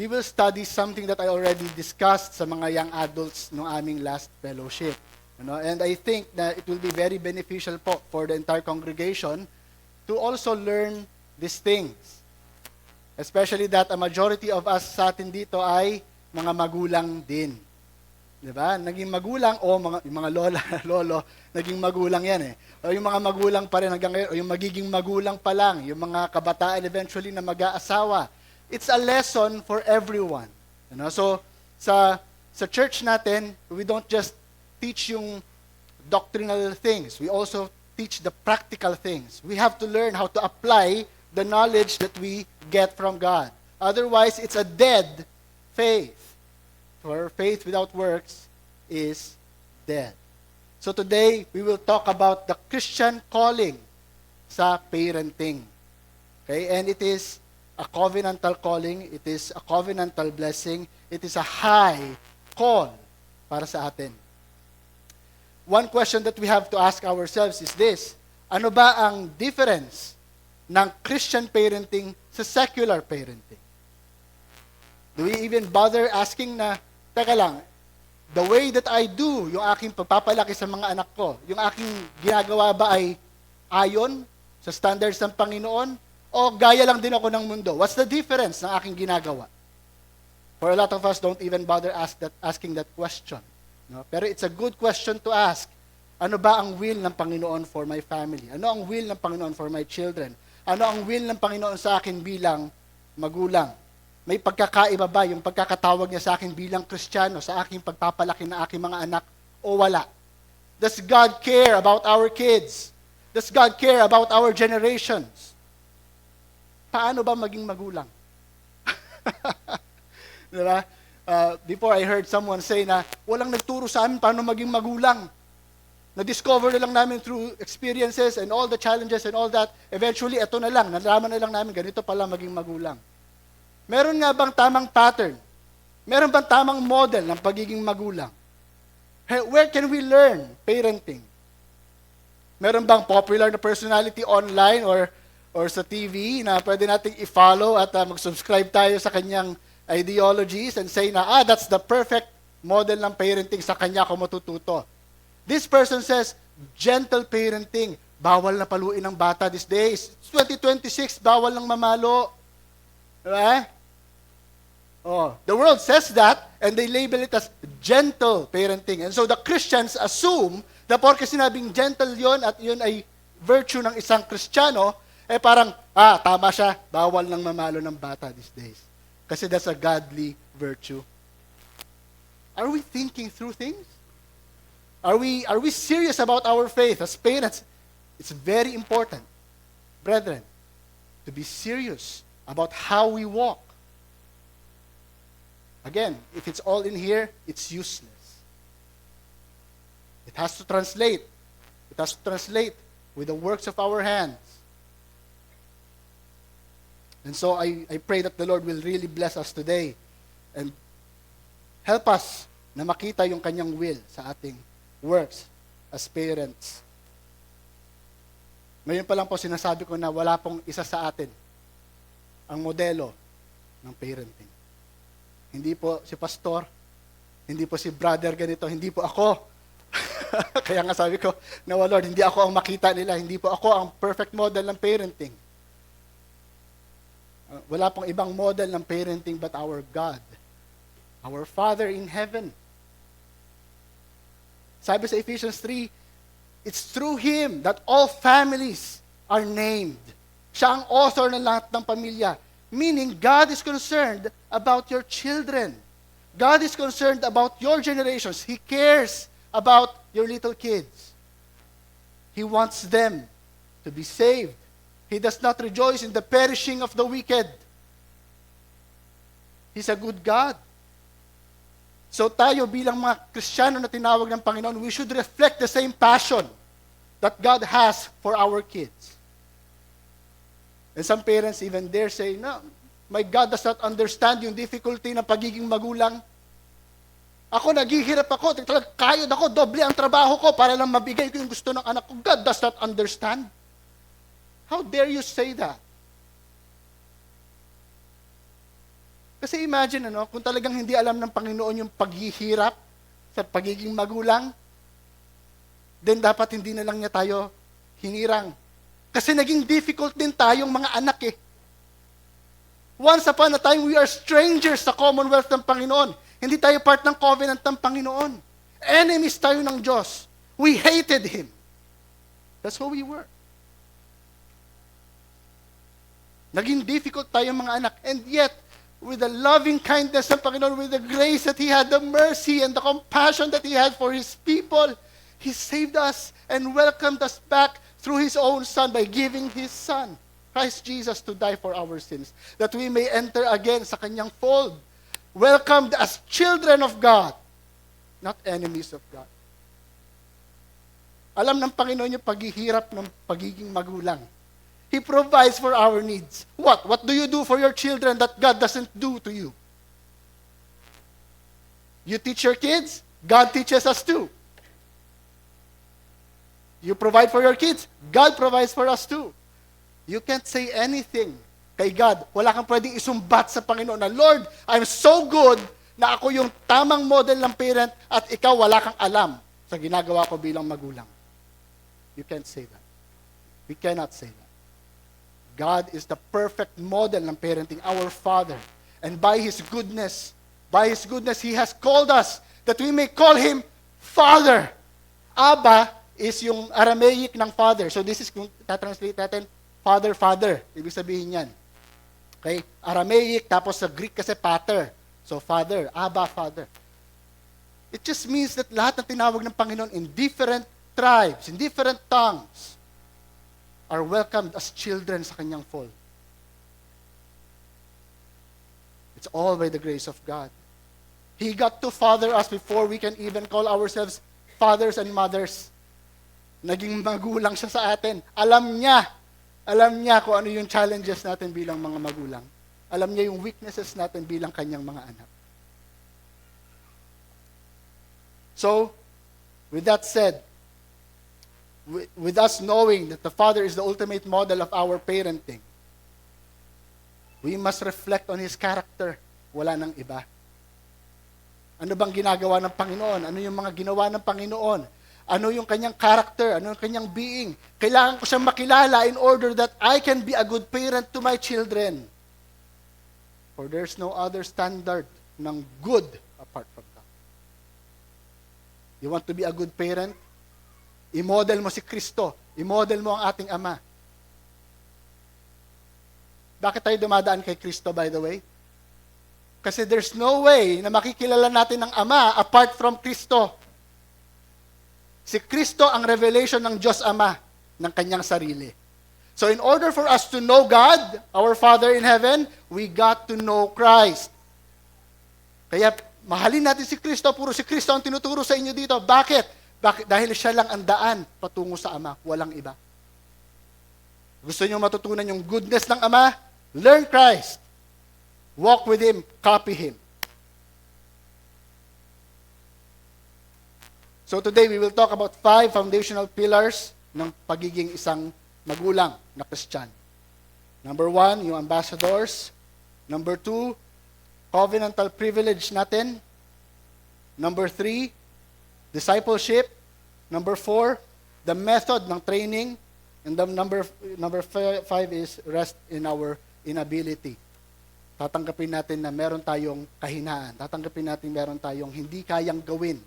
we will study something that I already discussed sa mga young adults nung aming last fellowship. And I think that it will be very beneficial po for the entire congregation to also learn these things. Especially that a majority of us sa atin dito ay mga magulang din. Diba? Naging magulang o yung mga lola, lolo, naging magulang yan eh. O yung mga magulang pa rin hanggang ngayon, o yung magiging magulang pa lang, yung mga kabataan eventually na mag-aasawa. It's a lesson for everyone. So sa church natin, we don't just teach yung doctrinal things. We also teach the practical things. We have to learn how to apply the knowledge that we get from God. Otherwise, it's a dead faith. For faith without works is dead. So today, we will talk about the Christian calling sa parenting. Okay? And it is a covenantal calling. It is a covenantal blessing. It is a high call para sa atin. One question that we have to ask ourselves is this: ano ba ang difference ng Christian parenting sa secular parenting? Do we even bother asking na, teka lang, the way that I do yung aking pagpapalaki sa mga anak ko, yung aking ginagawa ba ay ayon sa standards ng Panginoon o gaya lang din ako ng mundo? What's the difference ng aking ginagawa? For a lot of us don't even bother asking that question. No? Pero it's a good question to ask. Ano ba ang will ng Panginoon for my family? Ano ang will ng Panginoon for my children? Ano ang will ng Panginoon sa akin bilang magulang? May pagkakaiba ba yung pagkakatawag niya sa akin bilang Kristiyano sa aking pagpapalaki ng aking mga anak o wala? Does God care about our kids? Does God care about our generations? Paano ba maging magulang? Diba? Before I heard someone say na walang nagturo sa amin paano maging magulang. Na-discover na lang namin through experiences and all the challenges and all that. Eventually, ito na lang. Nalaman na lang namin ganito pala maging magulang. Meron nga bang tamang pattern? Meron bang tamang model ng pagiging magulang? Where can we learn parenting? Meron bang popular na personality online or sa TV na pwede nating i-follow at mag-subscribe tayo sa kanyang ideologies and say na, that's the perfect model ng parenting, sa kanya ako matututo. This person says, gentle parenting. Bawal na paluin ng bata these days. It's 2026, bawal ng mamalo. Diba? The world says that, and they label it as gentle parenting. And so the Christians assume na porke sinabing gentle yon at yun ay virtue ng isang Kristiyano, parang, tama siya, bawal ng mamalo ng bata these days. Kasi that's a godly virtue. Are we thinking through things? Are we serious about our faith as parents? It's very important, brethren, to be serious about how we walk. Again, if it's all in here, it's useless. It has to translate. It has to translate with the works of our hands. And so I pray that the Lord will really bless us today and help us na makita yung kanyang will sa ating works as parents. Ngayon pa lang po sinasabi ko na wala pong isa sa atin ang modelo ng parenting. Hindi po si pastor, hindi po si brother ganito, hindi po ako. Kaya nga sabi ko, Lord, hindi ako ang makita nila, hindi po ako ang perfect model ng parenting. Wala pong ibang model ng parenting but our God, our Father in heaven. Sabi sa Ephesians 3, it's through Him that all families are named. Siya ang author ng lahat ng pamilya. Meaning, God is concerned about your children. God is concerned about your generations. He cares about your little kids. He wants them to be saved. He does not rejoice in the perishing of the wicked. He's a good God. So tayo bilang mga Kristiyano na tinawag ng Panginoon, we should reflect the same passion that God has for our kids. And some parents even dare say, no, my God does not understand yung difficulty ng pagiging magulang. Ako, naghihirap ako, kayod ako, doble ang trabaho ko para lang mabigay ko yung gusto ng anak ko. God does not understand. How dare you say that? Kasi imagine, kung talagang hindi alam ng Panginoon yung paghihirap sa pagiging magulang, then dapat hindi na lang niya tayo hinirang. Kasi naging difficult din tayong mga anak eh. Once upon a time, we are strangers sa commonwealth ng Panginoon. Hindi tayo part ng covenant ng Panginoon. Enemies tayo ng Diyos. We hated Him. That's who we were. Naging difficult tayong mga anak. And yet, with the loving kindness ng Panginoon, with the grace that He had, the mercy and the compassion that He had for His people, He saved us and welcomed us back through His own Son by giving His Son, Christ Jesus, to die for our sins, that we may enter again sa Kanyang fold, welcomed as children of God, not enemies of God. Alam ng Panginoon yung paghihirap ng pagiging magulang. He provides for our needs. What? What do you do for your children that God doesn't do to you? You teach your kids, God teaches us too. You provide for your kids, God provides for us too. You can't say anything kay God. Wala kang pwedeng isumbat sa Panginoon na, Lord, I'm so good na ako yung tamang model ng parent at ikaw wala kang alam sa ginagawa ko bilang magulang. You can't say that. We cannot say that. God is the perfect model ng parenting, our Father. And by His goodness, He has called us that we may call Him Father. Abba is yung Aramaic ng Father. So this is, kung tatranslate natin, Father, Father. Ibig sabihin yan. Okay? Aramaic, tapos sa Greek kasi Pater. So Father, Abba, Father. It just means that lahat ng tinawag ng Panginoon in different tribes, in different tongues, are welcomed as children sa Kanyang fold. It's all by the grace of God. He got to father us before we can even call ourselves fathers and mothers. Naging magulang siya sa atin. Alam niya kung ano yung challenges natin bilang mga magulang. Alam niya yung weaknesses natin bilang Kanyang mga anak. So, with that said, with us knowing that the Father is the ultimate model of our parenting, we must reflect on His character. Wala nang iba. Ano bang ginagawa ng Panginoon? Ano yung mga ginawa ng Panginoon? Ano yung Kanyang character? Ano yung Kanyang being? Kailangan ko siyang makilala in order that I can be a good parent to my children. For there's no other standard ng good apart from God. You want to be a good parent? I-model mo si Kristo. I-model mo ang ating Ama. Bakit tayo dumadaan kay Kristo, by the way? Kasi there's no way na makikilala natin ang Ama apart from Kristo. Si Kristo ang revelation ng Diyos Ama ng Kanyang sarili. So in order for us to know God, our Father in heaven, we got to know Christ. Kaya mahalin natin si Kristo, puro si Kristo ang tinuturo sa inyo dito. Bakit? Dahil siya lang ang daan patungo sa Ama, walang iba. Gusto niyo matutunan yung goodness ng Ama? Learn Christ. Walk with Him, copy Him. So today we will talk about 5 foundational pillars ng pagiging isang magulang na Christian. Number 1, yung ambassadors. Number 2, covenantal privilege natin. Number 3, discipleship. Number 4, the method ng training. And the number 5 is rest in our inability. Tatanggapin natin na meron tayong kahinaan. Tatanggapin natin meron tayong hindi kayang gawin.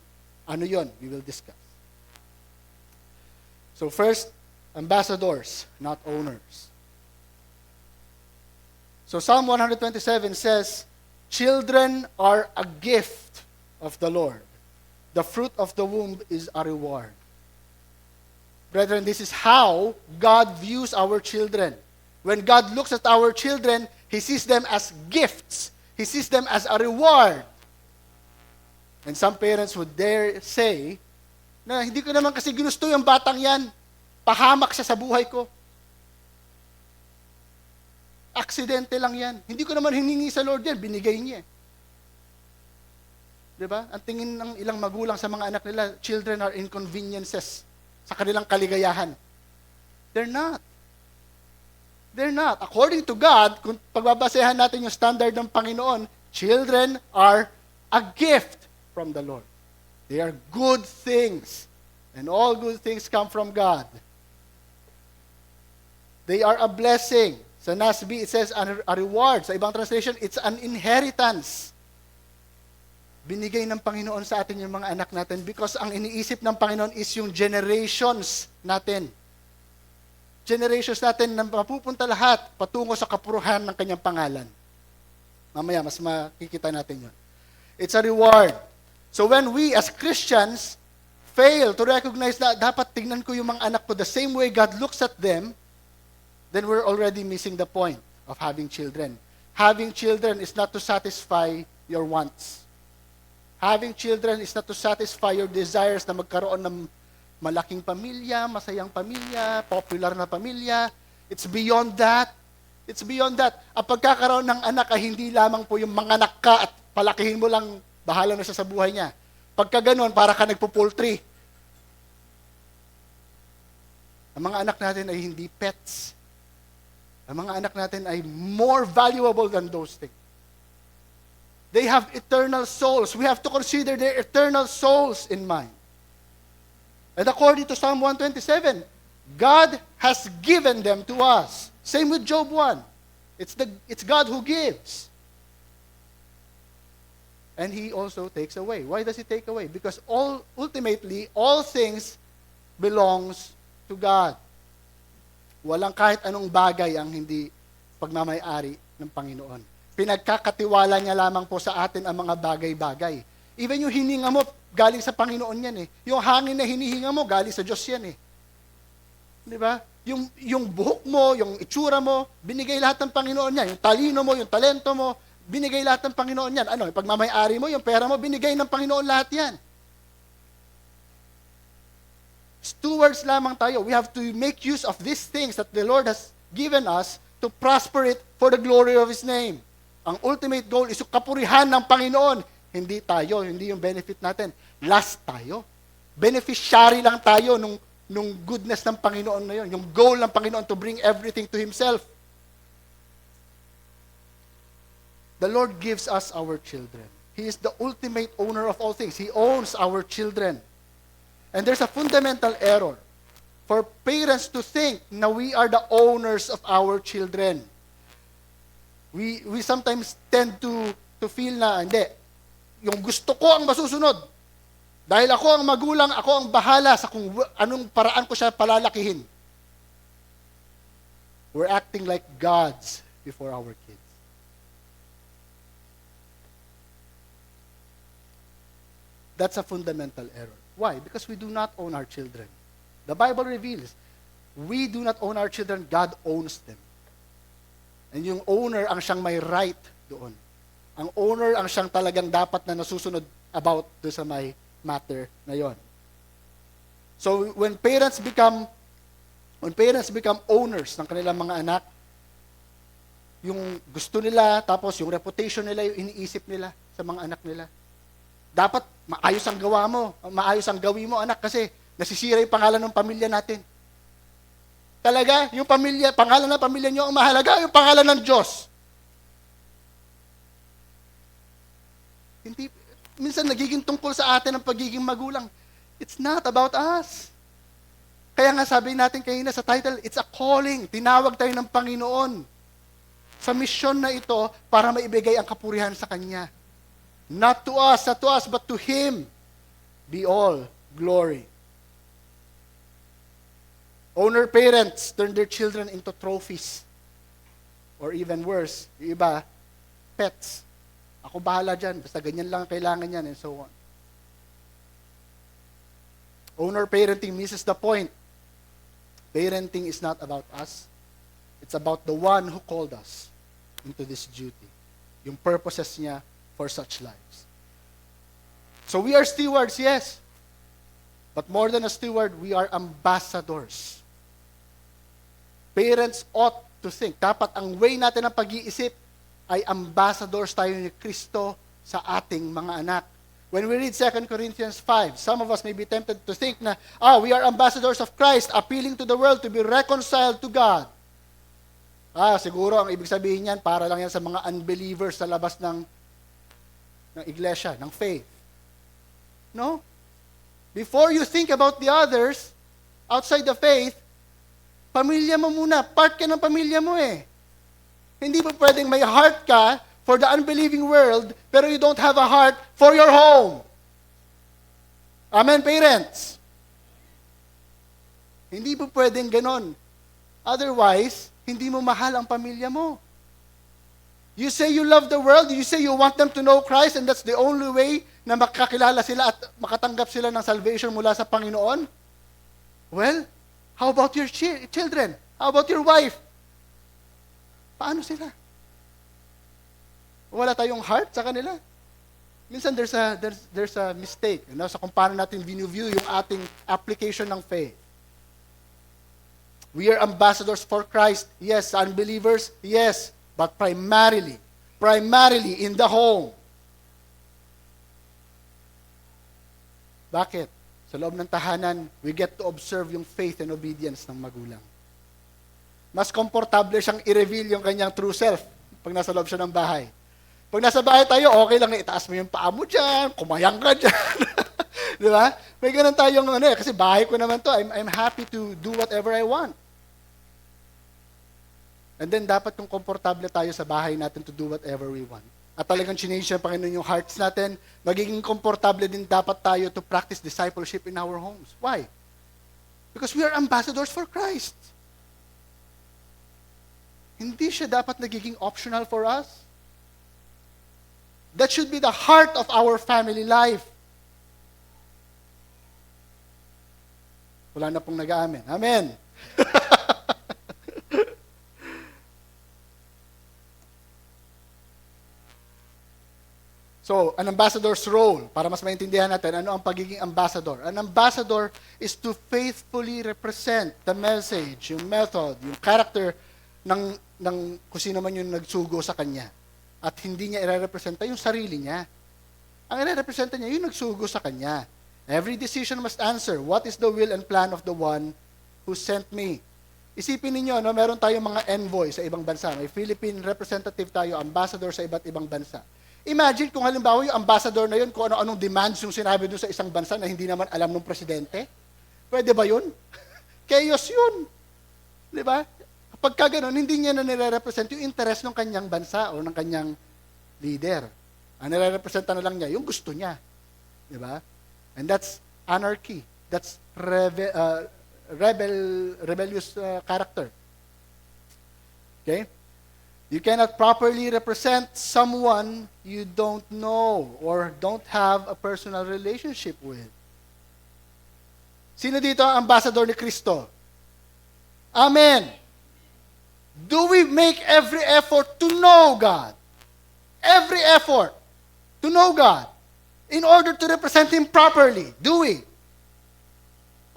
Ano yon? We will discuss. So first, ambassadors, not owners. So Psalm 127 says, children are a gift of the Lord. The fruit of the womb is a reward. Brethren, this is how God views our children. When God looks at our children, He sees them as gifts. He sees them as a reward. And some parents would dare say, na hindi ko naman kasi ginusto yung batang yan. Pahamak siya sa buhay ko. Aksidente lang yan. Hindi ko naman hiningi sa Lord yan. Binigay niya. Diba? Ang tingin ng ilang magulang sa mga anak nila, children are inconveniences sa kanilang kaligayahan. They're not. They're not. According to God, kung pagbabasehan natin yung standard ng Panginoon, Children are a gift from the Lord. They are good things. And all good things come from God. They are a blessing. Sa NASB, it says a reward. Sa ibang translation, it's an inheritance. Binigay ng Panginoon sa atin yung mga anak natin because ang iniisip ng Panginoon is yung generations natin. Generations natin na mapupunta lahat patungo sa kapuruhan ng kanyang pangalan. Mamaya, mas makikita natin yun. It's a reward. So when we as Christians fail to recognize na dapat tingnan ko yung mga anak ko the same way God looks at them, then we're already missing the point of having children. Having children is not to satisfy your wants. Having children is not to satisfy your desires na magkaroon ng malaking pamilya, masayang pamilya, popular na pamilya. It's beyond that. It's beyond that. Ang pagkakaroon ng anak ay hindi lamang po yung manganak ka at palakihin mo lang, bahala na siya sa buhay niya. Pagka ganun, para ka nagpo-poultry. Ang mga anak natin ay hindi pets. Ang mga anak natin ay more valuable than those things. They have eternal souls. We have to consider their eternal souls in mind. And according to Psalm 127, God has given them to us. Same with Job 1. It's God who gives. And He also takes away. Why does He take away? Because ultimately, all things belongs to God. Walang kahit anong bagay ang hindi pagmamay-ari ng Panginoon. Pinagkakatiwala niya lamang po sa atin ang mga bagay-bagay. Even yung hininga mo, galing sa Panginoon yan eh. Yung hangin na hinihinga mo, galing sa Diyos yan eh. Di ba? Yung buhok mo, yung itsura mo, binigay lahat ng Panginoon yan. Yung talino mo, yung talento mo, binigay lahat ng Panginoon yan. Ano, yung pagmamay-ari mo, yung pera mo, binigay ng Panginoon lahat yan. Stewards lamang tayo. We have to make use of these things that the Lord has given us to prosper it for the glory of His name. Ang ultimate goal is yung kapurihan ng Panginoon. Hindi tayo, hindi yung benefit natin. Last tayo. Beneficiary lang tayo nung goodness ng Panginoon na yun. Yung goal ng Panginoon to bring everything to Himself. The Lord gives us our children. He is the ultimate owner of all things. He owns our children. And there's a fundamental error for parents to think na we are the owners of our children. We sometimes tend to feel na, hindi, yung gusto ko ang masusunod. Dahil ako ang magulang, ako ang bahala sa kung anong paraan ko siya palalakihin. We're acting like gods before our kids. That's a fundamental error. Why? Because we do not own our children. The Bible reveals, we do not own our children, God owns them. And yung owner ang siyang may right doon. Ang owner ang siyang talagang dapat na nasusunod about do sa may matter na yon. So when parents become owners ng kanilang mga anak, yung gusto nila, tapos yung reputation nila, yung iniisip nila sa mga anak nila. Dapat maayos ang gawa mo, maayos ang gawin mo, anak, kasi nasisira yung pangalan ng pamilya natin. Talaga, yung pangalan ng pamilya nyo ang mahalaga, yung pangalan ng Diyos. Hindi, minsan nagiging tungkol sa atin ang pagiging magulang. It's not about us. Kaya nga sabi natin kanina sa title, it's a calling. Tinawag tayo ng Panginoon sa misyon na ito para maibigay ang kapurihan sa Kanya. Not to us, but to Him be all glory. Owner parents turn their children into trophies. Or even worse, yung iba, pets. Ako bahala dyan, basta ganyan lang ang kailangan yan, and so on. Owner parenting misses the point. Parenting is not about us. It's about the one who called us into this duty. Yung purposes niya for such lives. So we are stewards, yes. But more than a steward, we are ambassadors. Parents ought to think, dapat ang way natin ng pag-iisip ay ambassadors tayo ni Kristo sa ating mga anak. When we read 2 Corinthians 5, some of us may be tempted to think na, we are ambassadors of Christ, appealing to the world to be reconciled to God. Siguro ang ibig sabihin niyan, para lang yan sa mga unbelievers sa labas ng ng iglesia, ng faith. No? Before you think about the others, outside the faith, pamilya mo muna. Part ka ng pamilya mo eh. Hindi pa pwedeng may heart ka for the unbelieving world, pero you don't have a heart for your home. Amen, parents? Hindi po pwedeng ganon. Otherwise, hindi mo mahal ang pamilya mo. You say you love the world, you say you want them to know Christ, and that's the only way na makakilala sila at makatanggap sila ng salvation mula sa Panginoon. Well, how about your children? How about your wife? Paano sila? Wala tayong heart sa kanila. Minsan there's a mistake, sa kung paano natin view yung ating application ng faith. We are ambassadors for Christ. Yes, unbelievers, yes. But primarily in the home. Bakit? Sa loob ng tahanan, we get to observe yung faith and obedience ng magulang. Mas komportable siyang i-reveal yung kanyang true self pag nasa loob siya ng bahay. Pag nasa bahay tayo, okay lang na itaas mo yung paa mo dyan, kumayang ka dyan. Di ba? May ganun tayong kasi bahay ko naman to. I'm happy to do whatever I want. And then, dapat kung komportable tayo sa bahay natin to do whatever we want. At talagang change ng Panginoon yung hearts natin, magiging komportable din dapat tayo to practice discipleship in our homes. Why? Because we are ambassadors for Christ. Hindi siya dapat nagiging optional for us. That should be the heart of our family life. Wala na pong nag-aamen. Amen. So, an ambassador's role, para mas maintindihan natin, ano ang pagiging ambassador? An ambassador is to faithfully represent the message, yung method, yung character ng kung sino man yung nagsugo sa kanya. At hindi niya i-representa yung sarili niya. Ang i-representa niya, yung nagsugo sa kanya. Every decision must answer, what is the will and plan of the one who sent me? Isipin ninyo, meron tayong mga envoy sa ibang bansa. May Philippine representative tayo, ambassador sa iba't ibang bansa. Imagine kung halimbawa yung ambassador na yun, kung ano-anong demands yung sinabi doon sa isang bansa na hindi naman alam ng presidente. Pwede ba yun? Chaos yun. Di ba? Kapag gano'n, hindi niya na nire-represent yung interest ng kanyang bansa o ng kanyang leader. Ang nire-representa na lang niya, yung gusto niya. Di ba? And that's anarchy. That's rebellious character. Okay? You cannot properly represent someone you don't know or don't have a personal relationship with. Sino dito ang ambassador ni Kristo? Amen. Do we make every effort to know God? Every effort to know God in order to represent Him properly? Do we?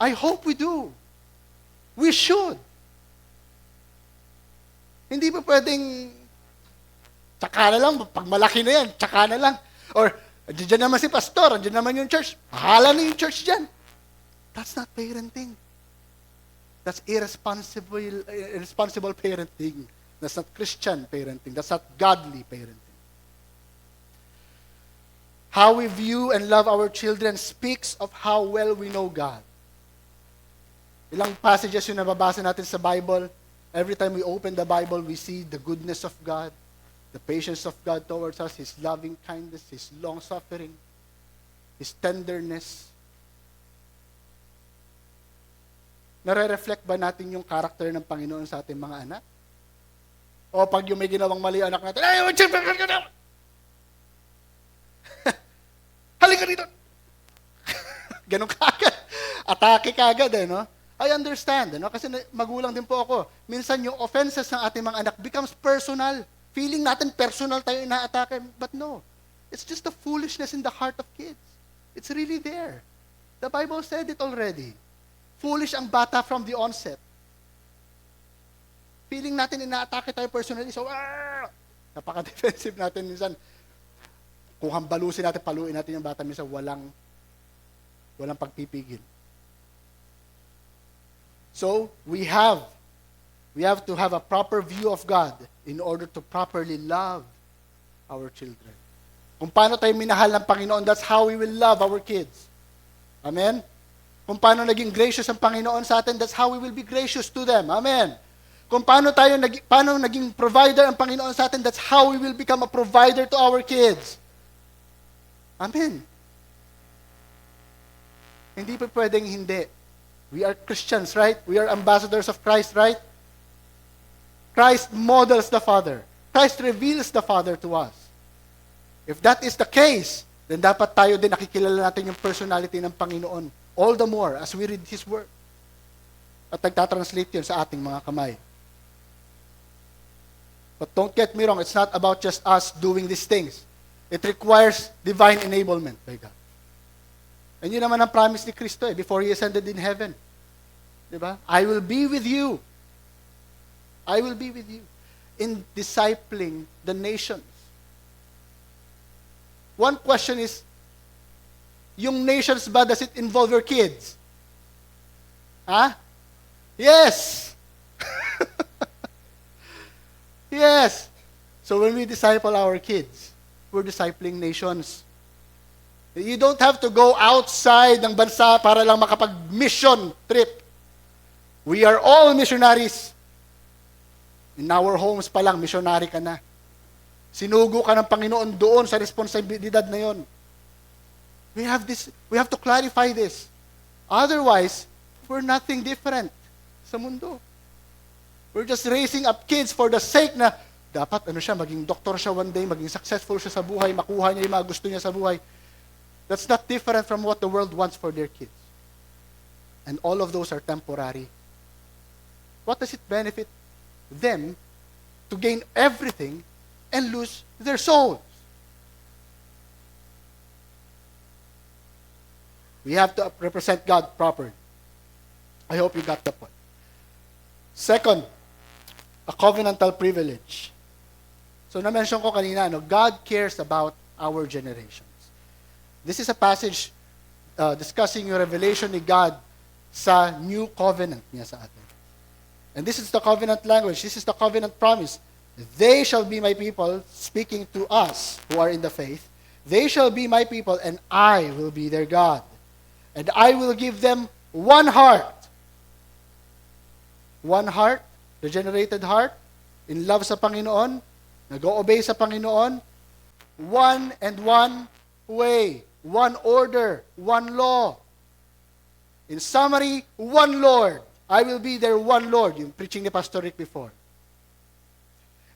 I hope we do. We should. Hindi pa pwedeng tsaka na lang, pag malaki na yan, tsaka na lang. Or, dyan naman si pastor, dyan naman yung church, bahala na yung church dyan. That's not parenting. That's irresponsible parenting. That's not Christian parenting. That's not godly parenting. How we view and love our children speaks of how well we know God. Ilang passages yung nababasa natin sa Bible. Every time we open the Bible, we see the goodness of God, the patience of God towards us, His loving kindness, His long-suffering, His tenderness. Nare-reflect ba natin yung character ng Panginoon sa ating mga anak? O pag yung may ginawang mali anak natin, ay, halika dito! Ganun kagad. Atake kagad no? I understand, kasi magulang din po ako. Minsan yung offenses ng ating mga anak becomes personal. Feeling natin personal tayo inaatake. But no, it's just the foolishness in the heart of kids. It's really there. The Bible said it already. Foolish ang bata from the onset. Feeling natin inaatake tayo personally, so napaka-defensive natin minsan. Kung hambalusin natin, paluin natin yung bata, minsan walang pagpipigil. So, we have to have a proper view of God in order to properly love our children. Kung paano tayo minahal ng Panginoon, that's how we will love our kids. Amen? Kung paano naging gracious ang Panginoon sa atin, that's how we will be gracious to them. Amen? Kung paano naging provider ang Panginoon sa atin, that's how we will become a provider to our kids. Amen? Hindi pa pwedeng hindi. We are Christians, right? We are ambassadors of Christ, right? Christ models the Father. Christ reveals the Father to us. If that is the case, then dapat tayo din nakikilala natin yung personality ng Panginoon. All the more as we read His Word. At nagtatranslate yun sa ating mga kamay. But don't get me wrong, it's not about just us doing these things. It requires divine enablement by God. And yun naman ang promise ni Kristo before He ascended in heaven. Diba? I will be with you. I will be with you in discipling the nations. One question is, yung nations ba, does it involve your kids? Huh? Yes! Yes! So when we disciple our kids, we're discipling nations. You don't have to go outside ng bansa para lang makapag-mission trip. We are all missionaries. In our homes pa lang, missionary ka na. Sinugo ka ng Panginoon doon sa responsibilidad na yon. We have to clarify this. Otherwise, we're nothing different sa mundo. We're just raising up kids for the sake na dapat maging doktor siya one day, maging successful siya sa buhay, makuha niya yung mga gusto niya sa buhay. That's not different from what the world wants for their kids. And all of those are temporary. What does it benefit them to gain everything and lose their souls? We have to represent God properly. I hope you got the point. Second, a covenantal privilege. So na-mention ko kanina, God cares about our generations. This is a passage discussing yung revelation ni God sa new covenant niya sa atin. And this is the covenant language. This is the covenant promise. They shall be my people, speaking to us who are in the faith. They shall be my people, and I will be their God. And I will give them one heart. One heart, regenerated heart, in love sa Panginoon, nag-o-obey sa Panginoon, one and one way, one order, one law. In summary, one Lord. I will be their one Lord, yung preaching ni Pastor Rick before.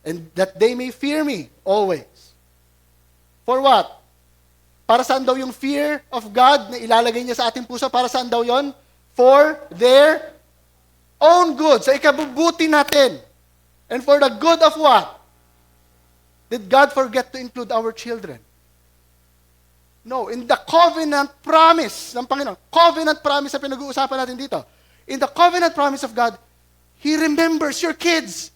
And that they may fear me always. For what? Para saan daw yung fear of God na ilalagay niya sa ating puso? Para saan daw yon? For their own good. Sa ikabubuti natin. And for the good of what? Did God forget to include our children? No, in the covenant promise ng Panginoon. Covenant promise na pinag-uusapan natin dito. In the covenant promise of God, He remembers your kids.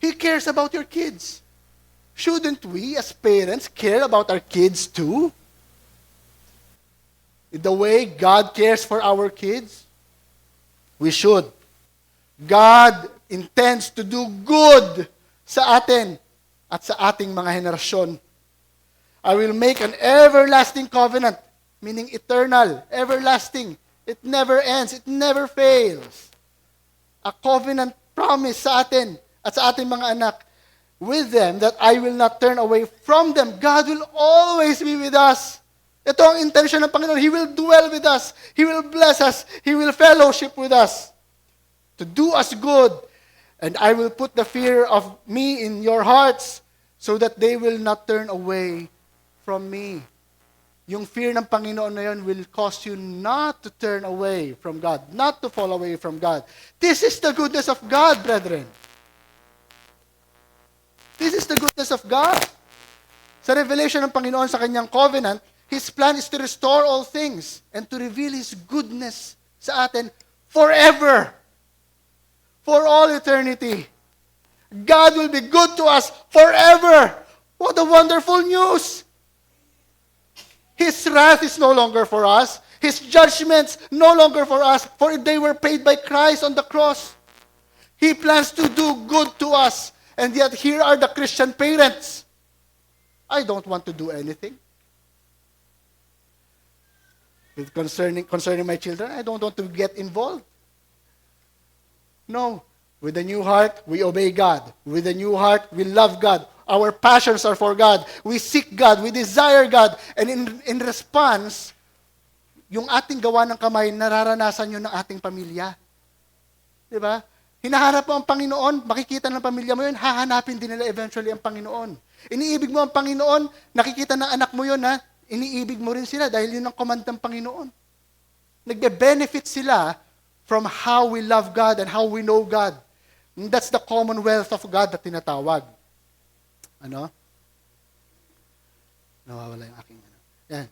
He cares about your kids. Shouldn't we, as parents, care about our kids too? In the way God cares for our kids? We should. God intends to do good sa atin at sa ating mga henerasyon. I will make an everlasting covenant, meaning eternal, everlasting. It never ends. It never fails. A covenant promise sa atin at sa ating mga anak. With them, that I will not turn away from them. God will always be with us. Ito ang intention ng Panginoon. He will dwell with us. He will bless us. He will fellowship with us. To do us good. And I will put the fear of me in your hearts so that they will not turn away from me. Yung fear ng Panginoon na yun will cause you not to turn away from God, not to fall away from God. This is the goodness of God, brethren. This is the goodness of God. Sa revelation ng Panginoon sa kanyang covenant, His plan is to restore all things and to reveal His goodness sa atin forever. For all eternity. God will be good to us forever. What a wonderful news! His wrath is no longer for us. His judgments no longer for us, for they were paid by Christ on the cross. He plans to do good to us. And yet here are the Christian parents I don't want to do anything. With concerning my children, I don't want to get involved. No. With a new heart, we obey God. With a new heart, we love God. Our passions are for God. We seek God. We desire God. And in response, yung ating gawa ng kamay, nararanasan yun ng ating pamilya. Di ba? Hinaharap mo ang Panginoon, makikita ng pamilya mo yun, hahanapin din nila eventually ang Panginoon. Iniibig mo ang Panginoon, nakikita ng anak mo yun, ha? Iniibig mo rin sila dahil yun ang command ng Panginoon. Nagbe-benefit sila from how we love God and how we know God. And that's the commonwealth of God na tinatawag. Ano? Nawawala yung aking ano. Yan.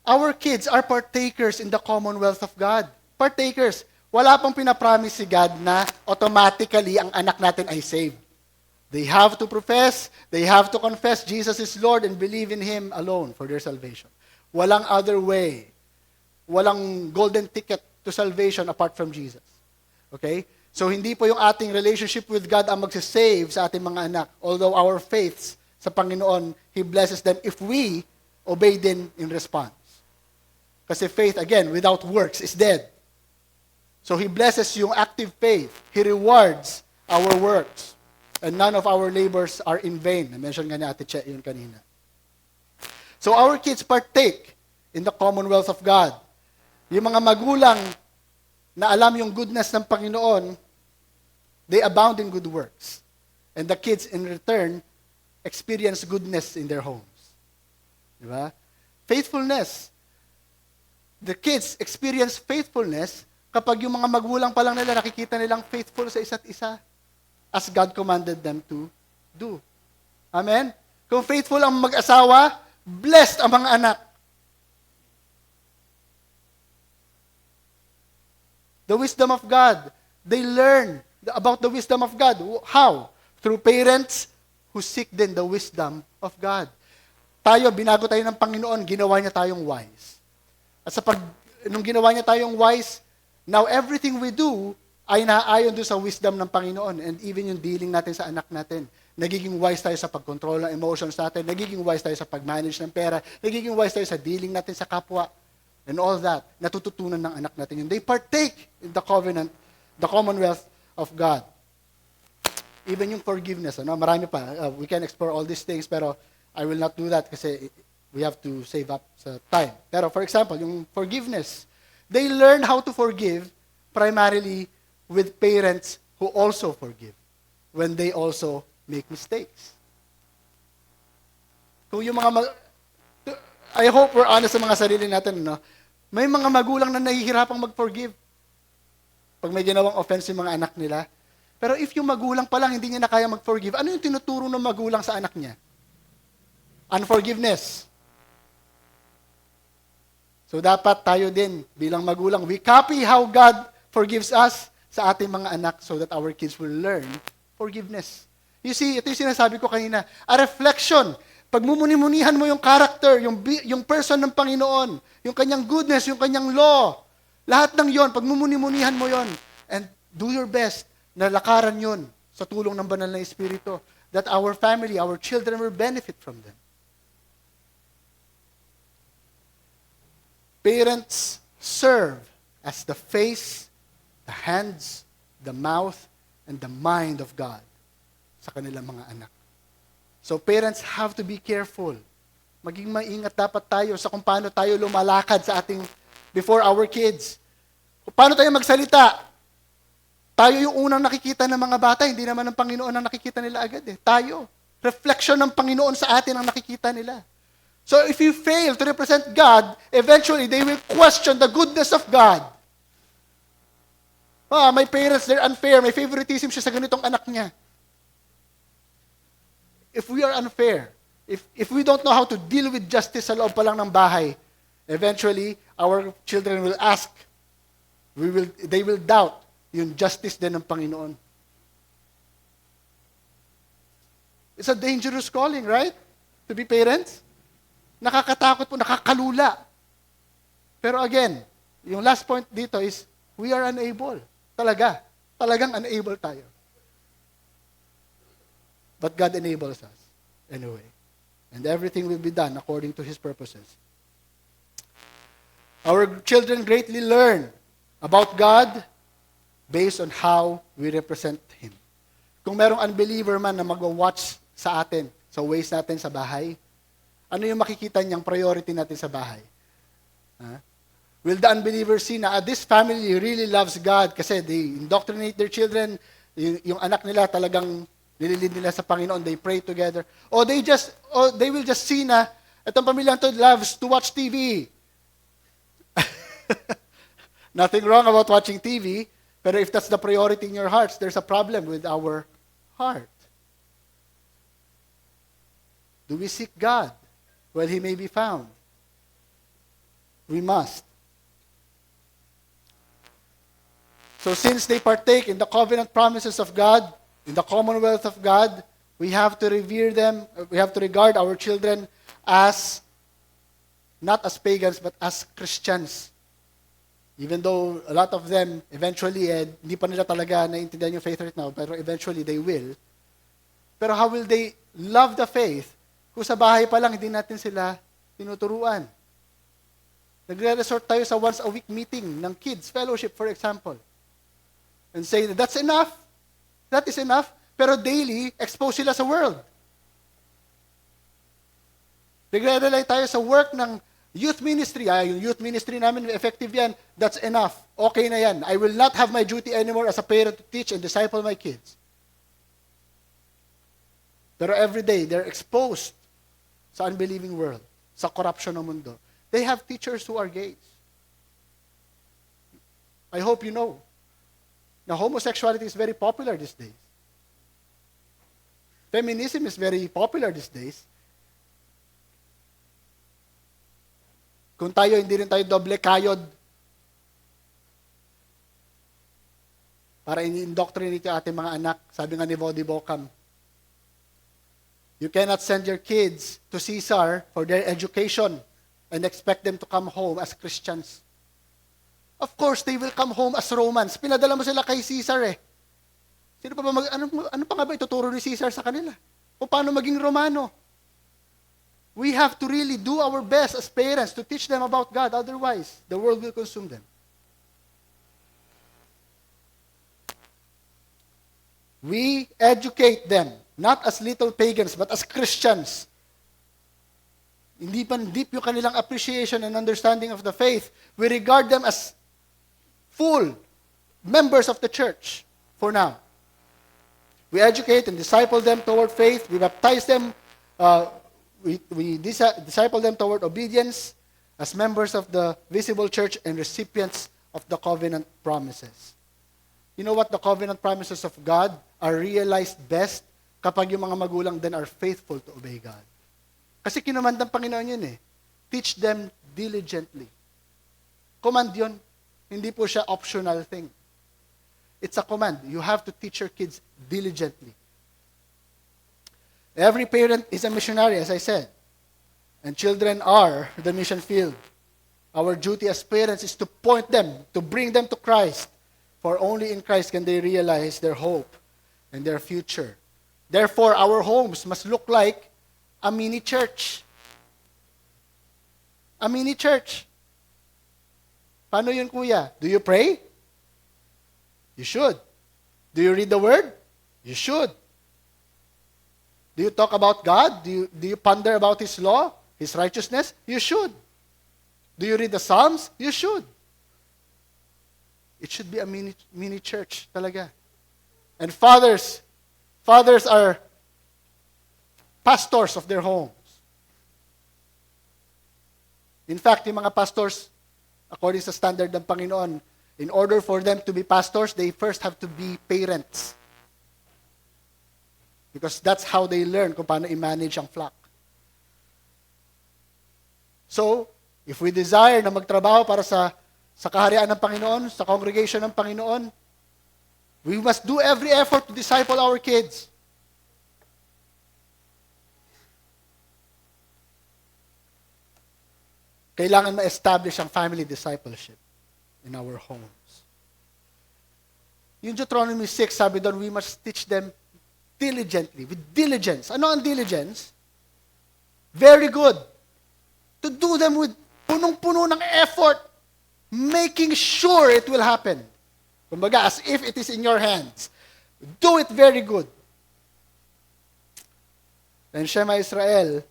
Our kids are partakers in the commonwealth of God. Partakers. Wala pang pinapromise si God na automatically ang anak natin ay saved. They have to profess, they have to confess Jesus is Lord and believe in Him alone for their salvation. Walang other way. Walang golden ticket to salvation apart from Jesus. Okay? So, hindi po yung ating relationship with God ang magsisave sa ating mga anak. Although our faiths sa Panginoon, He blesses them if we obey din in response. Kasi faith, again, without works is dead. So, He blesses yung active faith. He rewards our works. And none of our labors are in vain. Na-mention nga ni Ate Che yun kanina. So, our kids partake in the commonwealth of God. Yung mga magulang na alam yung goodness ng Panginoon, they abound in good works. And the kids, in return, experience goodness in their homes. Diba? Faithfulness. The kids experience faithfulness kapag yung mga magulang pa lang nila nakikita nilang faithful sa isa't isa as God commanded them to do. Amen? Kung faithful ang mag-asawa, blessed ang mga anak. The wisdom of God. They learn about the wisdom of God. How? Through parents who seek din the wisdom of God. Tayo, binago tayo ng Panginoon, ginawa niya tayong wise. At nung ginawa niya tayong wise, now everything we do ay naaayon doon sa wisdom ng Panginoon. And even yung dealing natin sa anak natin. Nagiging wise tayo sa pag-control ng emotions natin. Nagiging wise tayo sa pag-manage ng pera. Nagiging wise tayo sa dealing natin sa kapwa. And all that, natututunan ng anak natin yun. They partake in the covenant, the commonwealth of God. Even yung forgiveness, ano? Marami pa. We can explore all these things, pero I will not do that kasi we have to save up sa time. Pero for example, yung forgiveness, they learn how to forgive primarily with parents who also forgive when they also make mistakes. Kung yung I hope we're honest sa mga sarili natin, no? May mga magulang na nahihirapang mag-forgive pag may ginawang offense yung mga anak nila. Pero if yung magulang pa lang hindi niya na kaya mag-forgive, ano yung tinuturo ng magulang sa anak niya? Unforgiveness. So dapat tayo din bilang magulang, we copy how God forgives us sa ating mga anak so that our kids will learn forgiveness. You see, ito yung sinasabi ko kanina, a reflection. Pag mumuni-munihan mo yung character, yung person ng Panginoon, yung kanyang goodness, yung kanyang law, lahat ng yon, pag mumuni-munihan mo yon, and do your best na lakaran yon sa tulong ng banal na Espiritu, that our family, our children will benefit from them. Parents serve as the face, the hands, the mouth, and the mind of God sa kanilang mga anak. So parents have to be careful. Maging maingat dapat tayo sa kung paano tayo lumalakad sa before our kids. Kung paano tayo magsalita. Tayo yung unang nakikita ng mga bata, hindi naman ng Panginoon ang nakikita nila agad eh. Tayo. Reflection ng Panginoon sa atin ang nakikita nila. So if you fail to represent God, eventually they will question the goodness of God. My parents, they're unfair. May favoritism siya sa ganitong anak niya. If we are unfair, if we don't know how to deal with justice sa loob pa lang ng bahay, eventually, our children will ask, they will doubt yung justice din ng Panginoon. It's a dangerous calling, right? To be parents. Nakakatakot po, nakakalula. Pero again, yung last point dito is, we are unable. Talagang unable tayo. But God enables us anyway. and everything will be done according to His purposes. Our children greatly learn about God based on how we represent Him. Kung merong unbeliever man na mag-watch sa atin, sa ways natin sa bahay, ano yung makikita niyang priority natin sa bahay? Will the unbeliever see na this family really loves God kasi they indoctrinate their children, yung anak nila talagang nililid nila sa Panginoon, they pray together. Or they will just see na itong pamilyang to loves to watch TV. Nothing wrong about watching TV, pero if that's the priority in your hearts, there's a problem with our heart. Do we seek God while He may be found? We must. So since they partake in the covenant promises of God, in the commonwealth of God, we have to revere them, we have to regard our children as, not as pagans, but as Christians. Even though a lot of them, eventually, hindi pa nila talaga naiintindihan yung faith right now, pero eventually they will. Pero how will they love the faith kung sa bahay pa lang hindi natin sila tinuturuan? Nagre-resort tayo sa once a week meeting ng kids fellowship, for example. And say, that's enough. That is enough. Pero daily, expose sila sa world. Nagre-rely tayo sa work ng youth ministry. Yung youth ministry namin, effective yan. That's enough. Okay na yan. I will not have my duty anymore as a parent to teach and disciple my kids. Pero every day, they're exposed sa unbelieving world, sa corruption ng mundo. They have teachers who are gays. I hope you know. Now, homosexuality is very popular these days. Feminism is very popular these days. Kung tayo, hindi rin tayo doble kayod para in-indoctrinate yung ating mga anak. Sabi nga ni Vodi Bocam, you cannot send your kids to Caesar for their education and expect them to come home as Christians. Of course, they will come home as Romans. Pinadala mo sila kay Caesar eh. Sino pa ba ano pa nga ba ituturo ni Caesar sa kanila? O paano maging Romano? We have to really do our best as parents to teach them about God. Otherwise, the world will consume them. We educate them, not as little pagans, but as Christians. Hindi pa deep yung kanilang appreciation and understanding of the faith. We regard them as full members of the church for now. We educate and disciple them toward faith. We baptize them. We disciple them toward obedience as members of the visible church and recipients of the covenant promises. You know what? The covenant promises of God are realized best kapag yung mga magulang din are faithful to obey God. Kasi kinumand ng Panginoon yun eh. Teach them diligently. Command yun. Hindi po siya optional thing. It's a command. You have to teach your kids diligently. Every parent is a missionary, as I said. And children are the mission field. Our duty as parents is to point them, to bring them to Christ. For only in Christ can they realize their hope and their future. Therefore, our homes must look like a mini church. A mini church. Paano yun, kuya? Do you pray? You should. Do you read the Word? You should. Do you talk about God? Do you ponder about His law, His righteousness? You should. Do you read the Psalms? You should. It should be a mini church talaga. And fathers are pastors of their homes. In fact, yung mga pastors, according sa standard ng Panginoon, in order for them to be pastors, they first have to be parents. Because that's how they learn kung paano i-manage ang flock. So, if we desire na magtrabaho para sa kaharian ng Panginoon, sa congregation ng Panginoon, we must do every effort to disciple our kids. Kailangan ma-establish ang family discipleship in our homes. Yung Deuteronomy 6, sabi doon, we must teach them diligently, with diligence. Ano ang diligence? Very good. To do them with punong-puno ng effort, making sure it will happen. Kumbaga, as if it is in your hands. Do it very good. And Shema Israel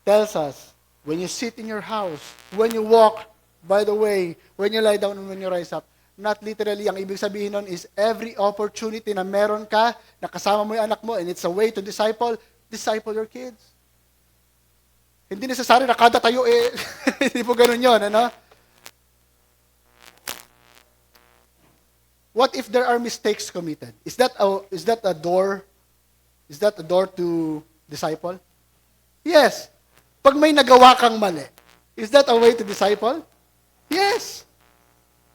tells us, when you sit in your house, when you walk, by the way, when you lie down and when you rise up, not literally, ang ibig sabihin nun is every opportunity na meron ka, nakasama mo yung anak mo, and it's a way to disciple your kids. Hindi necessary na kada tayo hindi po ganun yun, ano? What if there are mistakes committed? Is that a door? Is that a door to disciple? Yes. Pag may nagawa kang mali, is that a way to disciple? Yes.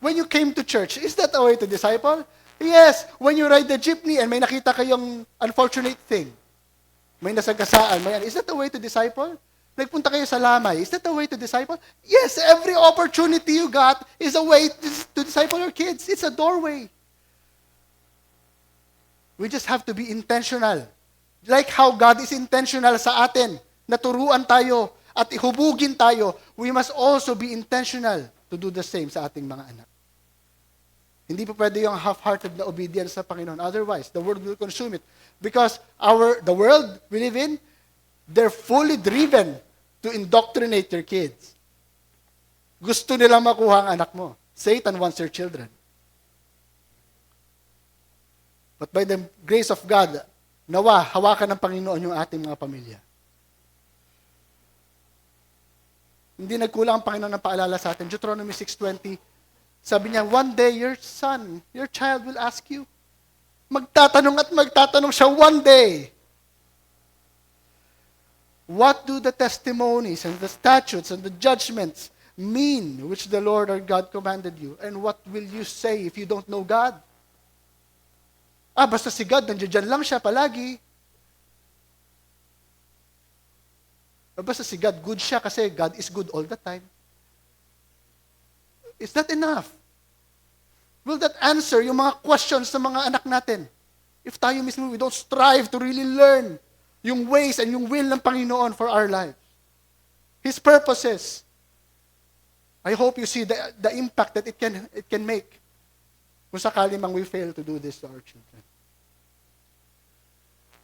When you came to church, is that a way to disciple? Yes. When you ride the jeepney and may nakita kayong unfortunate thing, may nasagasaan, is that a way to disciple? Nagpunta kayo sa lamay, is that a way to disciple? Yes, every opportunity you got is a way to disciple your kids. It's a doorway. We just have to be intentional. Like how God is intentional sa atin, naturuan tayo at ihubugin tayo, we must also be intentional to do the same sa ating mga anak. Hindi po pwede yung half-hearted na obedience sa Panginoon. Otherwise, the world will consume it. Because the world we live in, they're fully driven to indoctrinate your kids. Gusto nilang makuha ang anak mo. Satan wants your children. But by the grace of God, nawa, hawakan ng Panginoon yung ating mga pamilya. Hindi nagkulang ang Panginoon ng paalala sa atin. Deuteronomy 6:20, sabi niya, one day your son, your child will ask you. Magtatanong at magtatanong siya one day. What do the testimonies and the statutes and the judgments mean which the Lord our God commanded you? And what will you say if you don't know God? Basta si God, nandiyan lang siya palagi. Basta si God, good siya kasi God is good all the time. Is that enough? Will that answer yung mga questions ng mga anak natin? If tayo mismo, we don't strive to really learn yung ways and yung will ng Panginoon for our lives. His purposes. I hope you see the impact that it can make kung sakali mang we fail to do this to our children.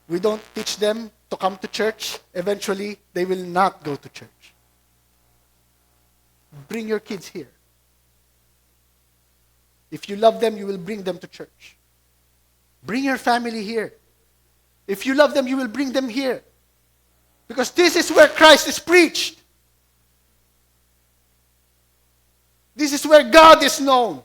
We don't teach them to come to church. Eventually, they will not go to church. Bring your kids here. If you love them, you will bring them to church. Bring your family here. If you love them, you will bring them here. Because this is where Christ is preached. This is where God is known.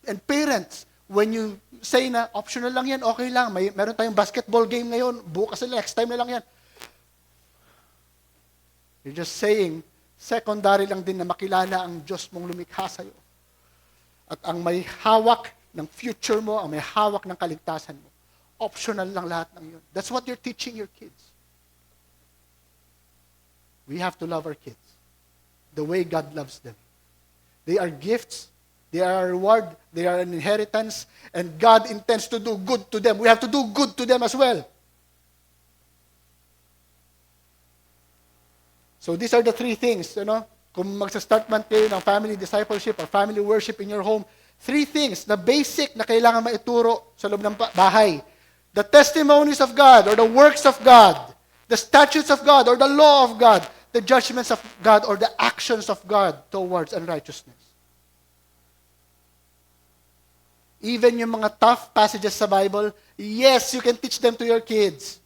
And parents, when you say na optional lang yan, okay lang, meron tayong basketball game ngayon, bukas na next time na lang yan. You're just saying, secondary lang din na makilala ang Diyos mong lumikha sa'yo. At ang may hawak ng future mo, ang may hawak ng kaligtasan mo. Optional lang lahat ng yun. That's what you're teaching your kids. We have to love our kids the way God loves them. They are gifts, they are a reward, they are an inheritance, and God intends to do good to them. We have to do good to them as well. So these are the three things, kung magsa-start man kayo ng family discipleship or family worship in your home, three things na basic na kailangan maituro sa loob ng bahay. The testimonies of God or the works of God, the statutes of God or the law of God, the judgments of God or the actions of God towards unrighteousness. Even yung mga tough passages sa Bible, yes, you can teach them to your kids.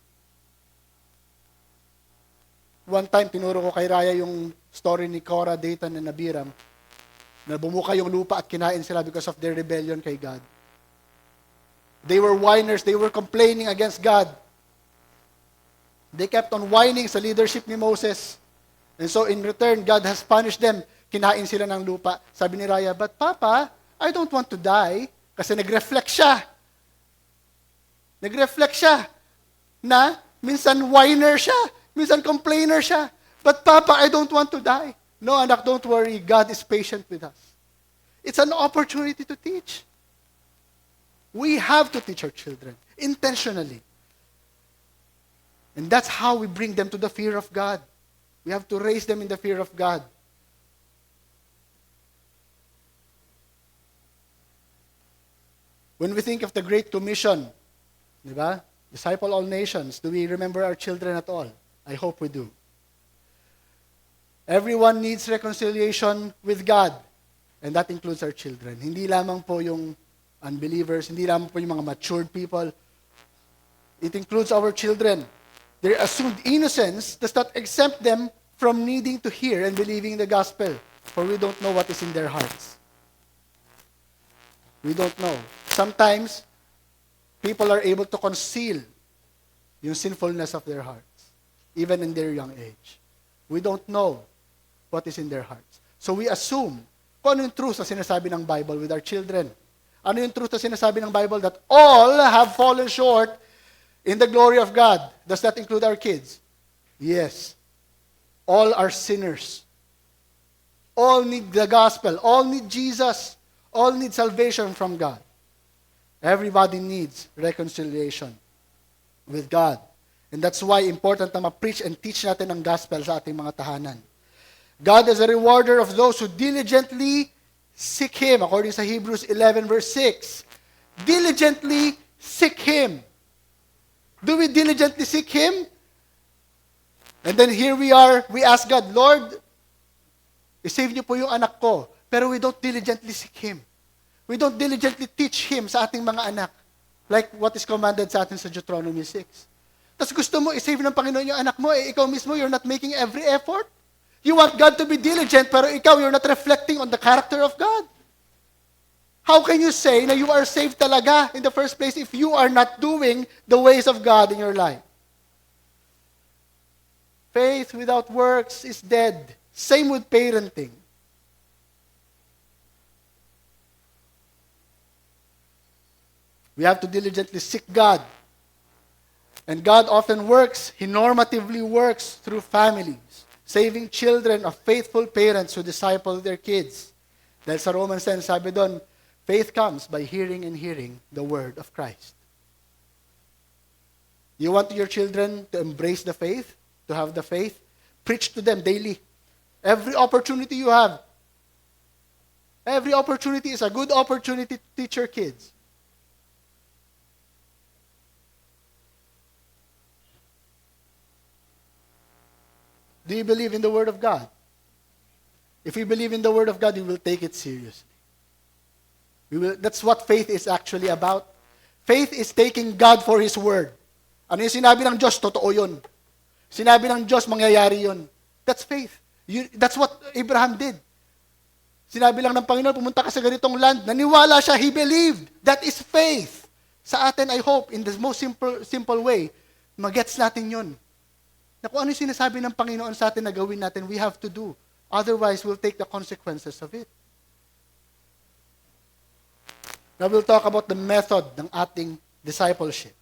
One time, tinuro ko kay Raya yung story ni Korah, Dathan, and Abiram na bumuka yung lupa at kinain sila because of their rebellion kay God. They were whiners. They were complaining against God. They kept on whining sa leadership ni Moses. And so in return, God has punished them. Kinain sila ng lupa. Sabi ni Raya, but Papa, I don't want to die. Kasi nag-reflect siya. Nag-reflect siya na minsan whiner siya, minsan complainer siya. But Papa, I don't want to die. No, anak, don't worry. God is patient with us. It's an opportunity to teach. We have to teach our children intentionally. And that's how we bring them to the fear of God. We have to raise them in the fear of God. When we think of the Great Commission, di ba? Disciple all nations, do we remember our children at all? I hope we do. Everyone needs reconciliation with God, and that includes our children. Hindi lamang po yung unbelievers, hindi lamang po yung mga matured people. It includes our children. Their assumed innocence does not exempt them from needing to hear and believing the gospel, for we don't know what is in their hearts. We don't know. Sometimes, people are able to conceal yung sinfulness of their hearts, even in their young age. We don't know what is in their hearts. So we assume kung ano yung truth na sinasabi ng Bible with our children. Ano yung truth na sinasabi ng Bible that all have fallen short in the glory of God. Does that include our kids? Yes. All are sinners. All need the gospel. All need Jesus. All need salvation from God. Everybody needs reconciliation with God. And that's why important na ma-preach and teach natin ang gospel sa ating mga tahanan. God is a rewarder of those who diligently seek Him, according sa Hebrews 11 verse 6. Diligently seek Him. Do we diligently seek Him? And then here we are, we ask God, Lord, i-save niyo po yung anak ko. Pero we don't diligently seek Him. We don't diligently teach Him sa ating mga anak. Like what is commanded sa atin sa Deuteronomy 6. Tapos gusto mo i-save ng Panginoon yung anak mo, ikaw mismo, you're not making every effort. You want God to be diligent, pero ikaw, you're not reflecting on the character of God. How can you say na you are saved talaga in the first place if you are not doing the ways of God in your life? Faith without works is dead. Same with parenting. We have to diligently seek God. And God often works, He normatively works through families, saving children of faithful parents who disciple their kids. Dahil sa Romans 10, sabi doon, faith comes by hearing and hearing the word of Christ. You want your children to embrace the faith, to have the faith? Preach to them daily. Every opportunity you have. Every opportunity is a good opportunity to teach your kids. Do you believe in the Word of God? If we believe in the Word of God, we will take it seriously. That's what faith is actually about. Faith is taking God for His Word. Ano yung sinabi ng Diyos, totoo yun. Sinabi ng Diyos, mangyayari yun. That's faith. That's what Abraham did. Sinabi lang ng Panginoon, pumunta ka sa ganitong land. Naniwala siya, he believed. That is faith. Sa atin, I hope, in the most simple way, magets natin yun. Na kung ano yung sinasabi ng Panginoon sa atin na gawin natin, we have to do. Otherwise, we'll take the consequences of it. Now, we'll talk about the method ng ating discipleship.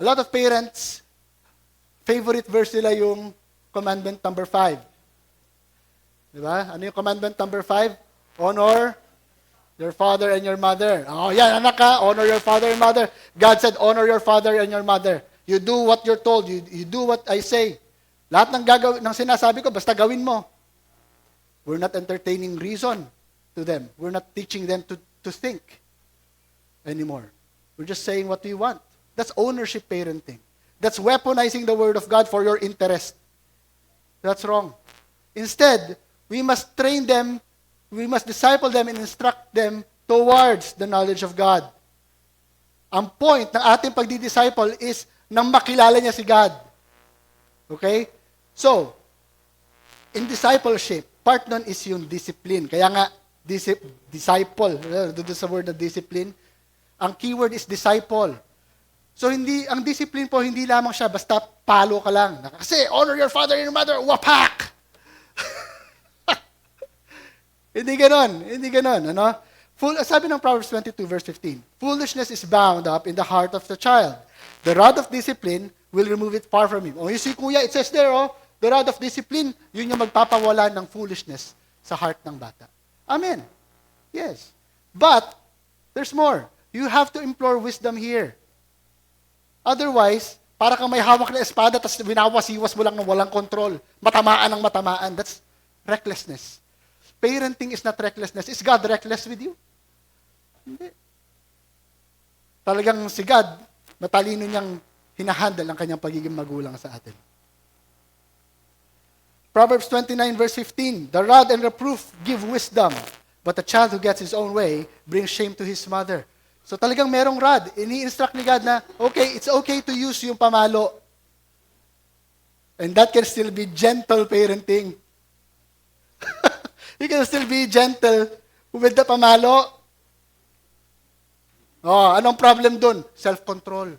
A lot of parents, favorite verse nila yung commandment number 5. Diba? Ano yung commandment number 5? Honor your father and your mother. Oh, yan, anak ka, honor your father and mother. God said, honor your father and your mother. You do what you're told. You do what I say. Lahat ng sinasabi ko, basta gawin mo. We're not entertaining reason to them. We're not teaching them to think anymore. We're just saying what we want. That's ownership parenting. That's weaponizing the Word of God for your interest. That's wrong. Instead, we must train them, we must disciple them and instruct them towards the knowledge of God. Ang point ng ating pagdi-disciple is nang makilala niya si God. Okay? So, in discipleship, part nun is yung discipline. Kaya nga, disciple, doon sa word na discipline, ang keyword is disciple. So, ang discipline po, hindi lamang siya, basta palo ka lang. Kasi, honor your father and your mother, wapak! Hindi ganon. Ano? Sabi ng Proverbs 22, verse 15, foolishness is bound up in the heart of the child. The rod of discipline will remove it far from him. You see, kuya, it says there, the rod of discipline, yun yung magpapawala ng foolishness sa heart ng bata. Amen. Yes. But, there's more. You have to implore wisdom here. Otherwise, Para kang may hawak na espada, tapos winawasiwas mo lang ng walang kontrol. Matamaan ng matamaan. That's recklessness. Parenting is not recklessness. Is God reckless with you? Hindi. Talagang si God, matalino niyang hinahandle ang kanyang pagiging magulang sa atin. Proverbs 29 verse 15, the rod and reproof give wisdom, but a child who gets his own way brings shame to his mother. So talagang merong rod. Ini-instruct ni God na, okay, it's okay to use yung pamalo. And that can still be gentle parenting. You can still be gentle with the pamalo. Oh, anong problem dun? Self-control.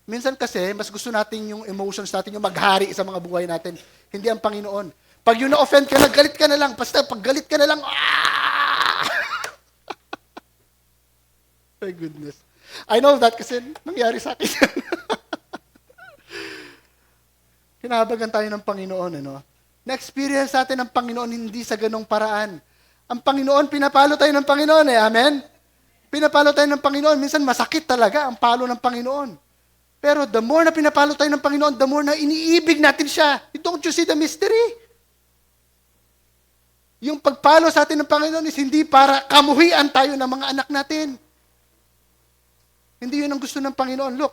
Minsan kasi, mas gusto natin yung emotions natin, yung maghari sa mga buhay natin. Hindi ang Panginoon. Pag yun na-offend ka na, galit ka na lang. Basta pag galit ka na lang, My goodness. I know that kasi nangyari sa akin. Kinahabagan tayo ng Panginoon, ano? Na-experience natin ng Panginoon hindi sa ganong paraan. Ang Panginoon, pinapalo tayo ng Panginoon Amen? Pinapalo tayo ng Panginoon. Minsan masakit talaga ang palo ng Panginoon. Pero the more na pinapalo tayo ng Panginoon, the more na iniibig natin siya. Don't you see the mystery? Yung pagpalo sa atin ng Panginoon is hindi para kamuhian tayo ng mga anak natin. Hindi yun ang gusto ng Panginoon. Look,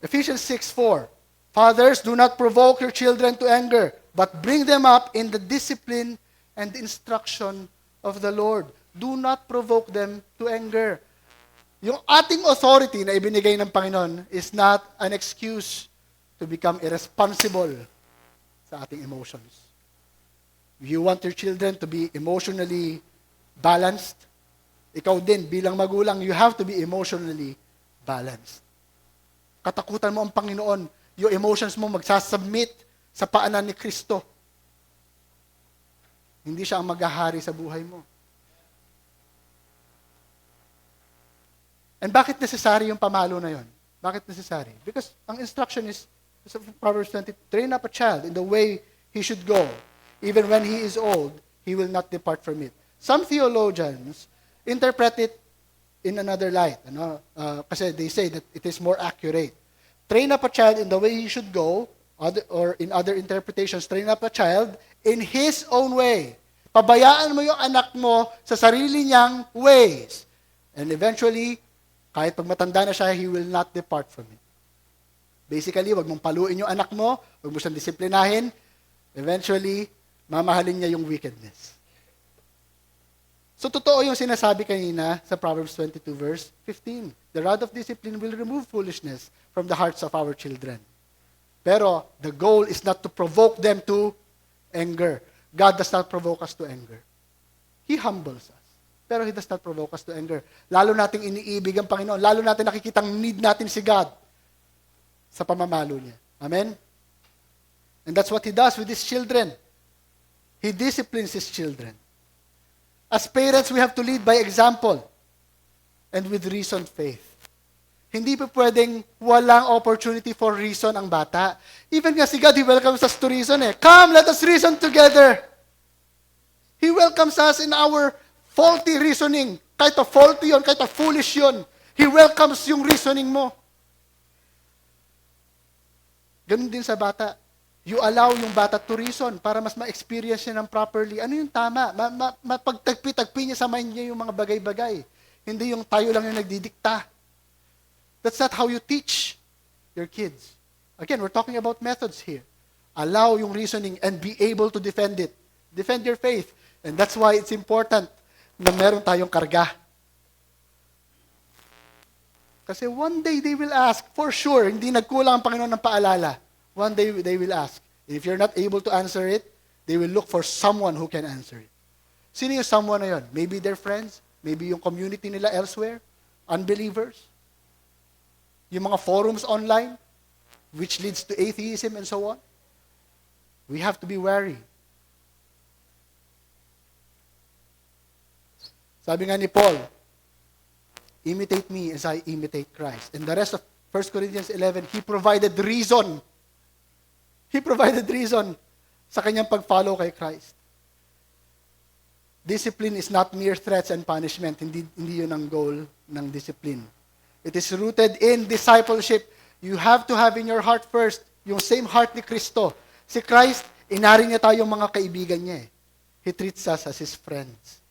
Ephesians 6:4. Fathers, do not provoke your children to anger, but bring them up in the discipline and the instruction of the Lord. Do not provoke them to anger. Yung ating authority na ibinigay ng Panginoon is not an excuse to become irresponsible sa ating emotions. If you want your children to be emotionally balanced, ikaw din bilang magulang, you have to be emotionally balanced. Katakutan mo ang Panginoon, yung emotions mo magsasubmit sa paanan ni Kristo. Hindi siya ang maghahari sa buhay mo. And bakit necessary yung pamalo na yon? Bakit necessary? Because ang instruction is, Proverbs 20, train up a child in the way he should go. Even when he is old, he will not depart from it. Some theologians interpret it in another light. Kasi they say that it is more accurate. Train up a child in the way he should go, or in other interpretations, train up a child in his own way. Pabayaan mo yung anak mo sa sarili niyang ways. And eventually, kahit pag matanda na siya, he will not depart from it. Basically, wag mong paluin yung anak mo, wag mo siyang disiplinahin, eventually, mamahalin niya yung wickedness. So, totoo yung sinasabi kanina sa Proverbs 22 verse 15. The rod of discipline will remove foolishness from the hearts of our children. Pero, the goal is not to provoke them to anger. God does not provoke us to anger. He humbles us. Pero He does not provoke us to anger. Lalo nating iniibig ang Panginoon. Lalo natin nakikitang need natin si God sa pamamalo niya. Amen? And that's what He does with His children. He disciplines His children. As parents, we have to lead by example and with reasoned faith. Hindi pa pwedeng walang opportunity for reason ang bata. Even nga si God, He welcomes us to reason Come, let us reason together. He welcomes us in our faulty reasoning. Kahit faulty yun, kahit foolish yun. He welcomes yung reasoning mo. Ganun din sa bata. You allow yung bata to reason para mas ma-experience niya ng properly. Ano yung tama? Mapagtagpi-tagpi niya sa mind niya yung mga bagay-bagay. Hindi yung tayo lang yung nagdidikta. That's not how you teach your kids. Again, we're talking about methods here. Allow yung reasoning and be able to defend it. Defend your faith. And that's why it's important na meron tayong karga. Kasi one day they will ask, for sure, hindi nagkulang ang Panginoon ng paalala. One day they will ask. If you're not able to answer it, they will look for someone who can answer it. Sino yung someone na yun? Maybe their friends, maybe yung community nila elsewhere, unbelievers, yung mga forums online, which leads to atheism and so on. We have to be wary. Sabi nga ni Paul, imitate me as I imitate Christ. And the rest of 1 Corinthians 11, he provided reason. He provided reason sa kanyang pag-follow kay Christ. Discipline is not mere threats and punishment. Hindi yun ang goal ng discipline. It is rooted in discipleship. You have to have in your heart first yung same heart ni Kristo. Si Christ, inaring niya tayong mga kaibigan niya eh. He treats us as His friends.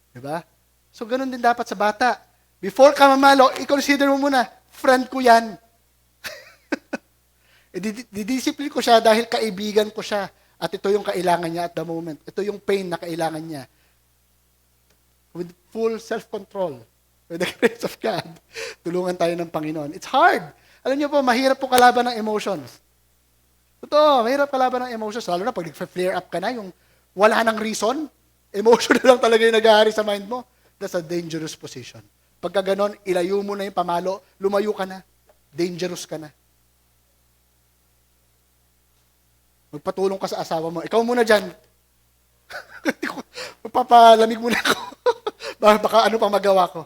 Diba? So, ganun din dapat sa bata. Before ka mamalo, i-consider mo muna, friend ko yan. Didiscipline ko siya dahil kaibigan ko siya. At ito yung kailangan niya at the moment. Ito yung pain na kailangan niya. With full self-control. With the grace of God. Tulungan tayo ng Panginoon. It's hard. Alam niyo po, mahirap po kalaban ng emotions. Totoo, mahirap kalaban ng emotions. Lalo na pag nag-flare up ka na, yung wala nang reason, emotion na lang talaga yung nag-aari sa mind mo. That's a dangerous position. Pagka ganon, ilayo mo na yung pamalo, lumayo ka na. Dangerous ka na. Magpatulong ka sa asawa mo. Ikaw muna dyan. Papalamig muna ako. Baka ano pang magawa ko.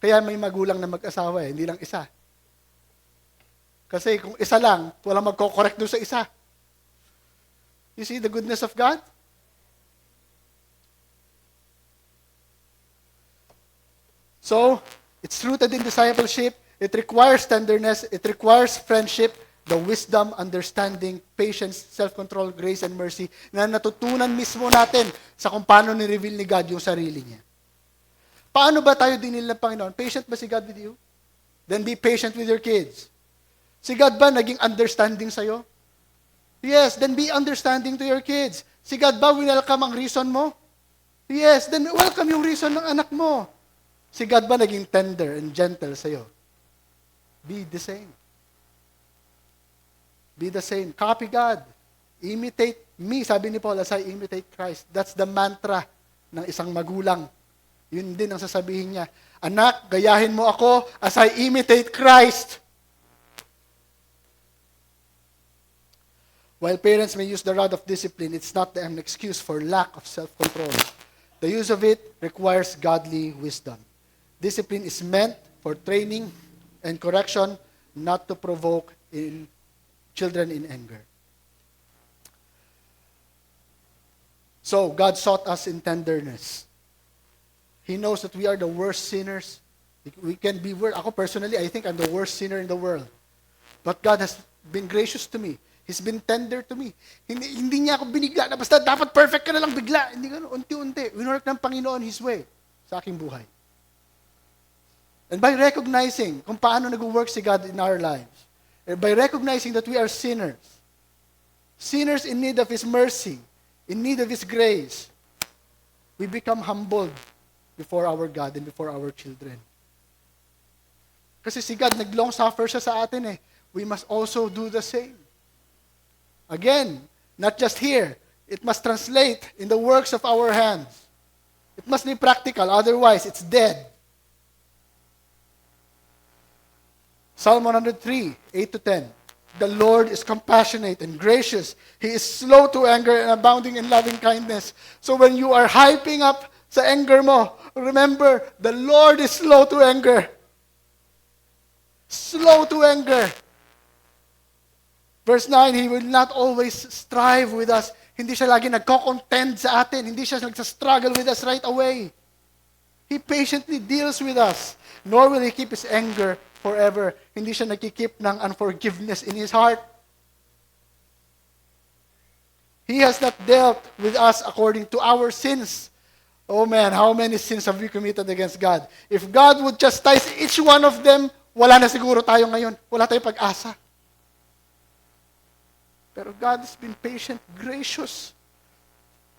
Kaya may magulang na mag-asawa hindi lang isa. Kasi kung isa lang, walang magko-correct doon sa isa. You see the goodness of God? So, it's rooted in discipleship. It requires tenderness. It requires friendship, the wisdom, understanding, patience, self-control, grace, and mercy na natutunan mismo natin sa kung paano ni-reveal ni God yung sarili niya. Paano ba tayo dinil ng Panginoon? Patient ba si God with you? Then be patient with your kids. Si God ba naging understanding sa'yo? Yes, then be understanding to your kids. Si God ba winelcome ang reason mo? Yes, then welcome yung reason ng anak mo. Si God ba naging tender and gentle sa'yo? Be the same. Be the same. Copy God. Imitate me. Sabi ni Paul, as I imitate Christ. That's the mantra ng isang magulang. Yun din ang sasabihin niya. Anak, gayahin mo ako as I imitate Christ. While parents may use the rod of discipline, it's not an excuse for lack of self-control. The use of it requires godly wisdom. Discipline is meant for training and correction, not to provoke in children in anger. So, God sought us in tenderness. He knows that we are the worst sinners. We can be worse. Ako personally, I think I'm the worst sinner in the world. But God has been gracious to me. He's been tender to me. Hindi niya ako binigla na basta dapat perfect ka na lang bigla. Hindi gano'n, unti-unti. Winork ng Panginoon His way sa aking buhay. And by recognizing kung paano nag-work si God in our lives, and by recognizing that we are sinners in need of His mercy, in need of His grace, we become humbled before our God and before our children. Kasi si God, nag-long suffer siya sa atin eh. We must also do the same. Again, not just here. It must translate in the works of our hands. It must be practical, otherwise it's dead. Psalm 103, 8-10. The Lord is compassionate and gracious. He is slow to anger and abounding in loving kindness. So when you are hyping up sa anger mo, remember, the Lord is slow to anger. Slow to anger. Verse 9, He will not always strive with us. Hindi siya lagi nagko-contend sa atin. Hindi siya nagsa-struggle with us right away. He patiently deals with us. Nor will He keep His anger forever. Hindi siya nagkikip ng unforgiveness in His heart. He has not dealt with us according to our sins. Oh man, how many sins have we committed against God? If God would chastise each one of them, wala na siguro tayo ngayon. Wala tayong pag-asa. Pero God has been patient, gracious.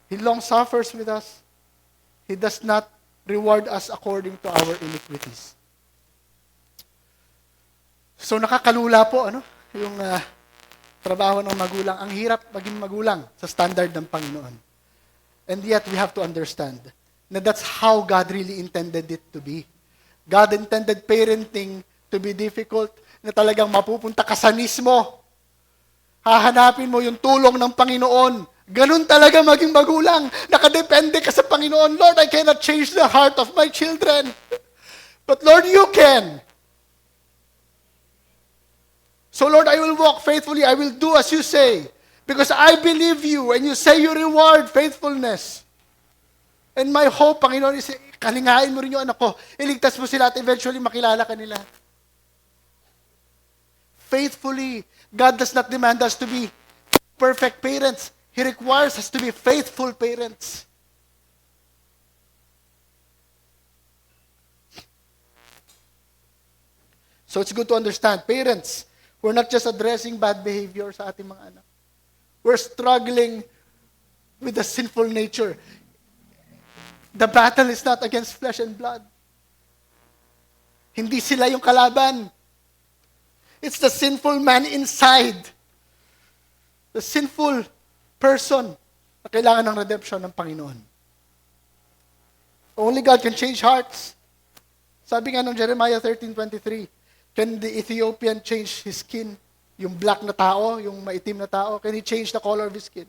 He long suffers with us. He does not reward us according to our iniquities. So nakakalula po yung trabaho ng magulang. Ang hirap maging magulang sa standard ng Panginoon. And yet we have to understand na that's how God really intended it to be. God intended parenting to be difficult, na talagang mapupunta ka sa mismo. Hahanapin mo yung tulong ng Panginoon. Ganun talaga maging magulang. Nakadepende ka sa Panginoon. Lord, I cannot change the heart of my children. But Lord, you can. So Lord, I will walk faithfully. I will do as you say. Because I believe you and you say you reward faithfulness. And my hope, Panginoon, is kalingain mo rin yung anak ko. Iligtas mo sila at eventually makilala ka nila. Faithfully, God does not demand us to be perfect parents. He requires us to be faithful parents. So it's good to understand, parents, we're not just addressing bad behavior sa ating mga anak. We're struggling with the sinful nature. The battle is not against flesh and blood. Hindi sila yung kalaban. It's the sinful man inside. The sinful person na kailangan ng redemption ng Panginoon. Only God can change hearts. Sabi nga ng Jeremiah 13:23, can the Ethiopian change his skin? Yung black na tao, yung maitim na tao, can he change the color of his skin?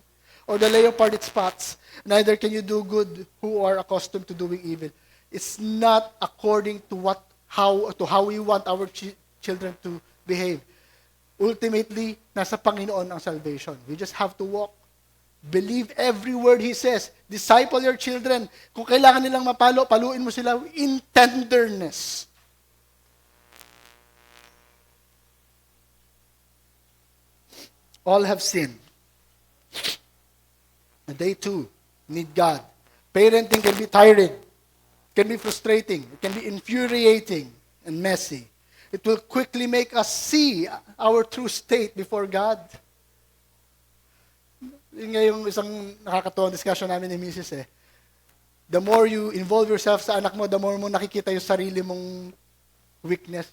Or the leopard its spots? Neither can you do good who are accustomed to doing evil. It's not according to how we want our children to behave. Ultimately, nasa Panginoon ang salvation. We just have to walk. Believe every word He says. Disciple your children. Kung kailangan nilang mapalo, paluin mo sila in tenderness. All have sinned. And they too need God. Parenting can be tiring, can be frustrating, it can be infuriating and messy. It will quickly make us see our true state before God. Yun nga yung isang nakakatuwang discussion namin ni Mrs. The more you involve yourself sa anak mo, the more mo nakikita yung sarili mong weakness,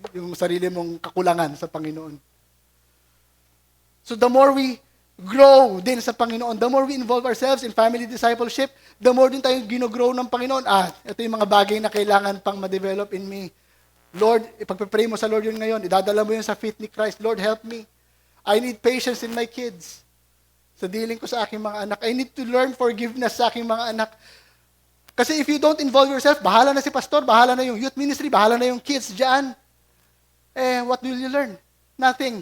yung sarili mong kakulangan sa Panginoon. So the more we grow din sa Panginoon, the more we involve ourselves in family discipleship, the more din tayo gino-grow ng Panginoon. Ito yung mga bagay na kailangan pang ma-develop in me. Lord, ipagpipray mo sa Lord yun ngayon. Idadala mo yun sa feet ni Christ. Lord, help me. I need patience in my kids. Sa dealing ko sa aking mga anak. I need to learn forgiveness sa aking mga anak. Kasi if you don't involve yourself, bahala na si pastor, bahala na yung youth ministry, bahala na yung kids dyan. What will you learn? Nothing.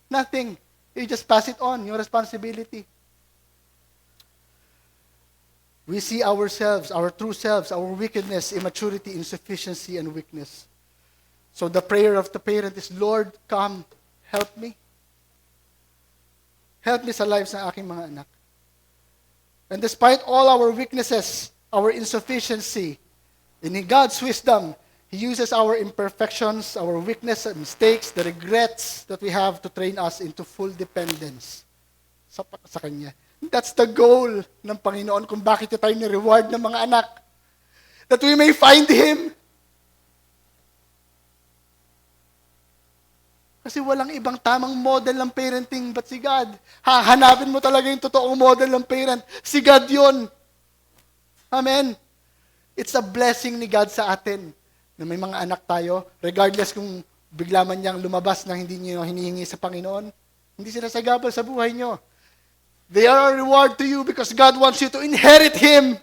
Nothing. You just pass it on, your responsibility. We see ourselves, our true selves, our wickedness, immaturity, insufficiency, and weakness. So the prayer of the parent is, Lord, come, help me. Help me sa lives ng aking mga anak. And despite all our weaknesses, our insufficiency, in God's wisdom, He uses our imperfections, our weakness and mistakes, the regrets that we have to train us into full dependence sa Kanya. That's the goal ng Panginoon kung bakit tayo ni-reward ng mga anak. That we may find Him. Kasi walang ibang tamang model ng parenting but si God. Hahanapin mo talaga yung totoong model ng parent. Si God yun. Amen. It's a blessing ni God sa atin na may mga anak tayo, regardless kung bigla man niyang lumabas na hindi niyo hinihingi sa Panginoon, hindi sila sagabal sa buhay niyo. They are a reward to you because God wants you to inherit Him.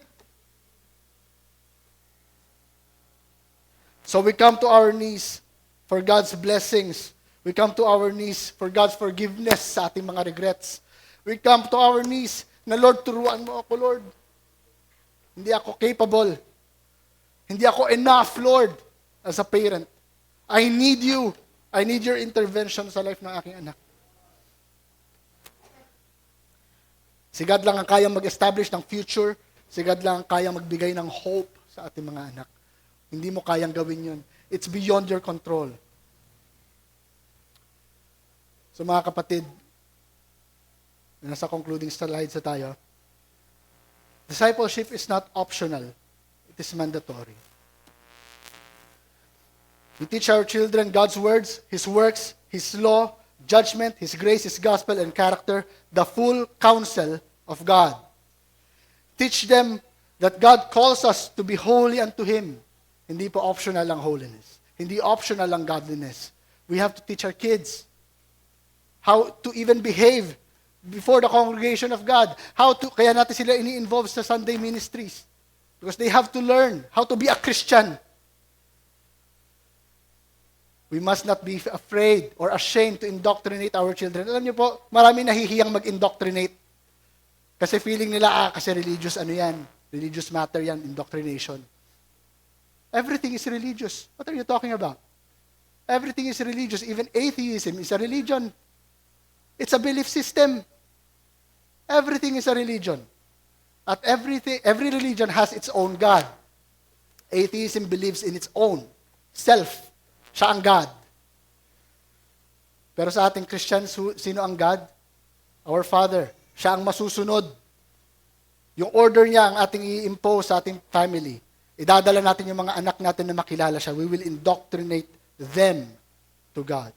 So we come to our knees for God's blessings. We come to our knees for God's forgiveness sa ating mga regrets. We come to our knees na, Lord, turuan mo ako, Lord. Hindi ako capable. Hindi ako enough, Lord, as a parent. I need you. I need your intervention sa life ng aking anak. Si God lang ang kayang mag-establish ng future. Si God lang ang kayang magbigay ng hope sa ating mga anak. Hindi mo kayang gawin yun. It's beyond your control. So mga kapatid, nasa concluding slides na tayo, discipleship is not optional. It is mandatory. We teach our children God's words, His works, His law, judgment, His grace, His gospel, and character, the full counsel of God. Teach them that God calls us to be holy unto Him. Hindi po optional ang holiness. Hindi optional ang godliness. We have to teach our kids how to even behave before the congregation of God. Kaya natin sila ini-involve sa Sunday ministries. Because they have to learn how to be a Christian. We must not be afraid or ashamed to indoctrinate our children. Alam niyo po, marami nahihiyang mag-indoctrinate. Kasi feeling nila, kasi religious ano yan. Religious matter yan, indoctrination. Everything is religious. What are you talking about? Everything is religious. Even atheism is a religion. It's a belief system. Everything is a religion. At every religion has its own God. Atheism believes in its own self. Siya ang God. Pero sa ating Christians, sino ang God? Our Father. Siya ang masusunod. Yung order niya ang ating i-impose sa ating family. Idadala natin yung mga anak natin na makilala siya. We will indoctrinate them to God.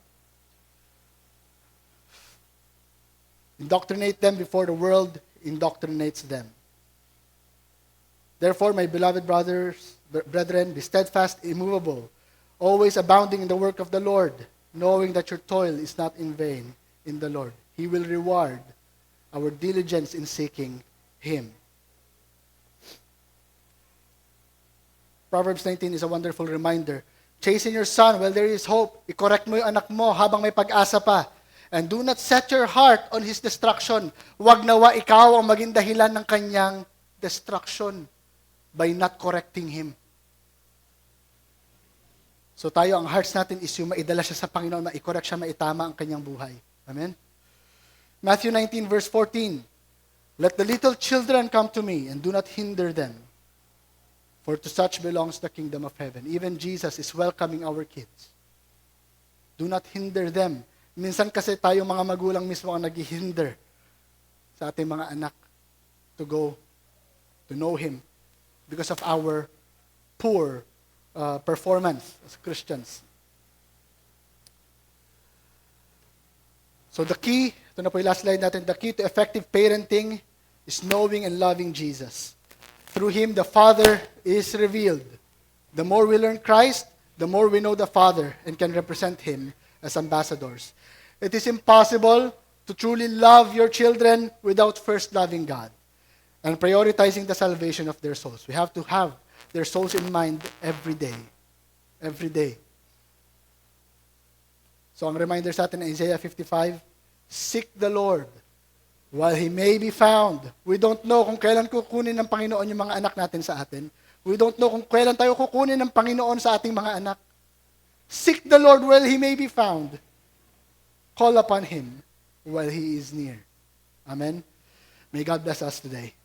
Indoctrinate them before the world indoctrinates them. Therefore, my beloved brethren, be steadfast, immovable, always abounding in the work of the Lord, knowing that your toil is not in vain in the Lord. He will reward our diligence in seeking Him. Proverbs 19 is a wonderful reminder. Chasten your son while there is hope. I-correct mo yung anak mo habang may pag-asa pa. And do not set your heart on his destruction. Huwag nawa ikaw ang maging dahilan ng kanyang destruction by not correcting him. So tayo, ang hearts natin is yung maidala siya sa Panginoon, ma-correct siya, maitama ang kanyang buhay. Amen? Matthew 19 verse 14. Let the little children come to me and do not hinder them. For to such belongs the kingdom of heaven. Even Jesus is welcoming our kids. Do not hinder them. Minsan kasi tayo mga magulang mismo ang naghihinder sa ating mga anak to go to know Him because of our poor performance as Christians. So the key, ito na po yung last slide natin, the key to effective parenting is knowing and loving Jesus. Through Him, the Father is revealed. The more we learn Christ, the more we know the Father and can represent Him as ambassadors. It is impossible to truly love your children without first loving God and prioritizing the salvation of their souls. We have to have their souls in mind every day. Every day. So ang reminder sa atin in Isaiah 55, seek the Lord while He may be found. We don't know kung kailan kukunin ng Panginoon yung mga anak natin sa atin. We don't know kung kailan tayo kukunin ng Panginoon sa ating mga anak. Seek the Lord while He may be found. Call upon Him while He is near. Amen? May God bless us today.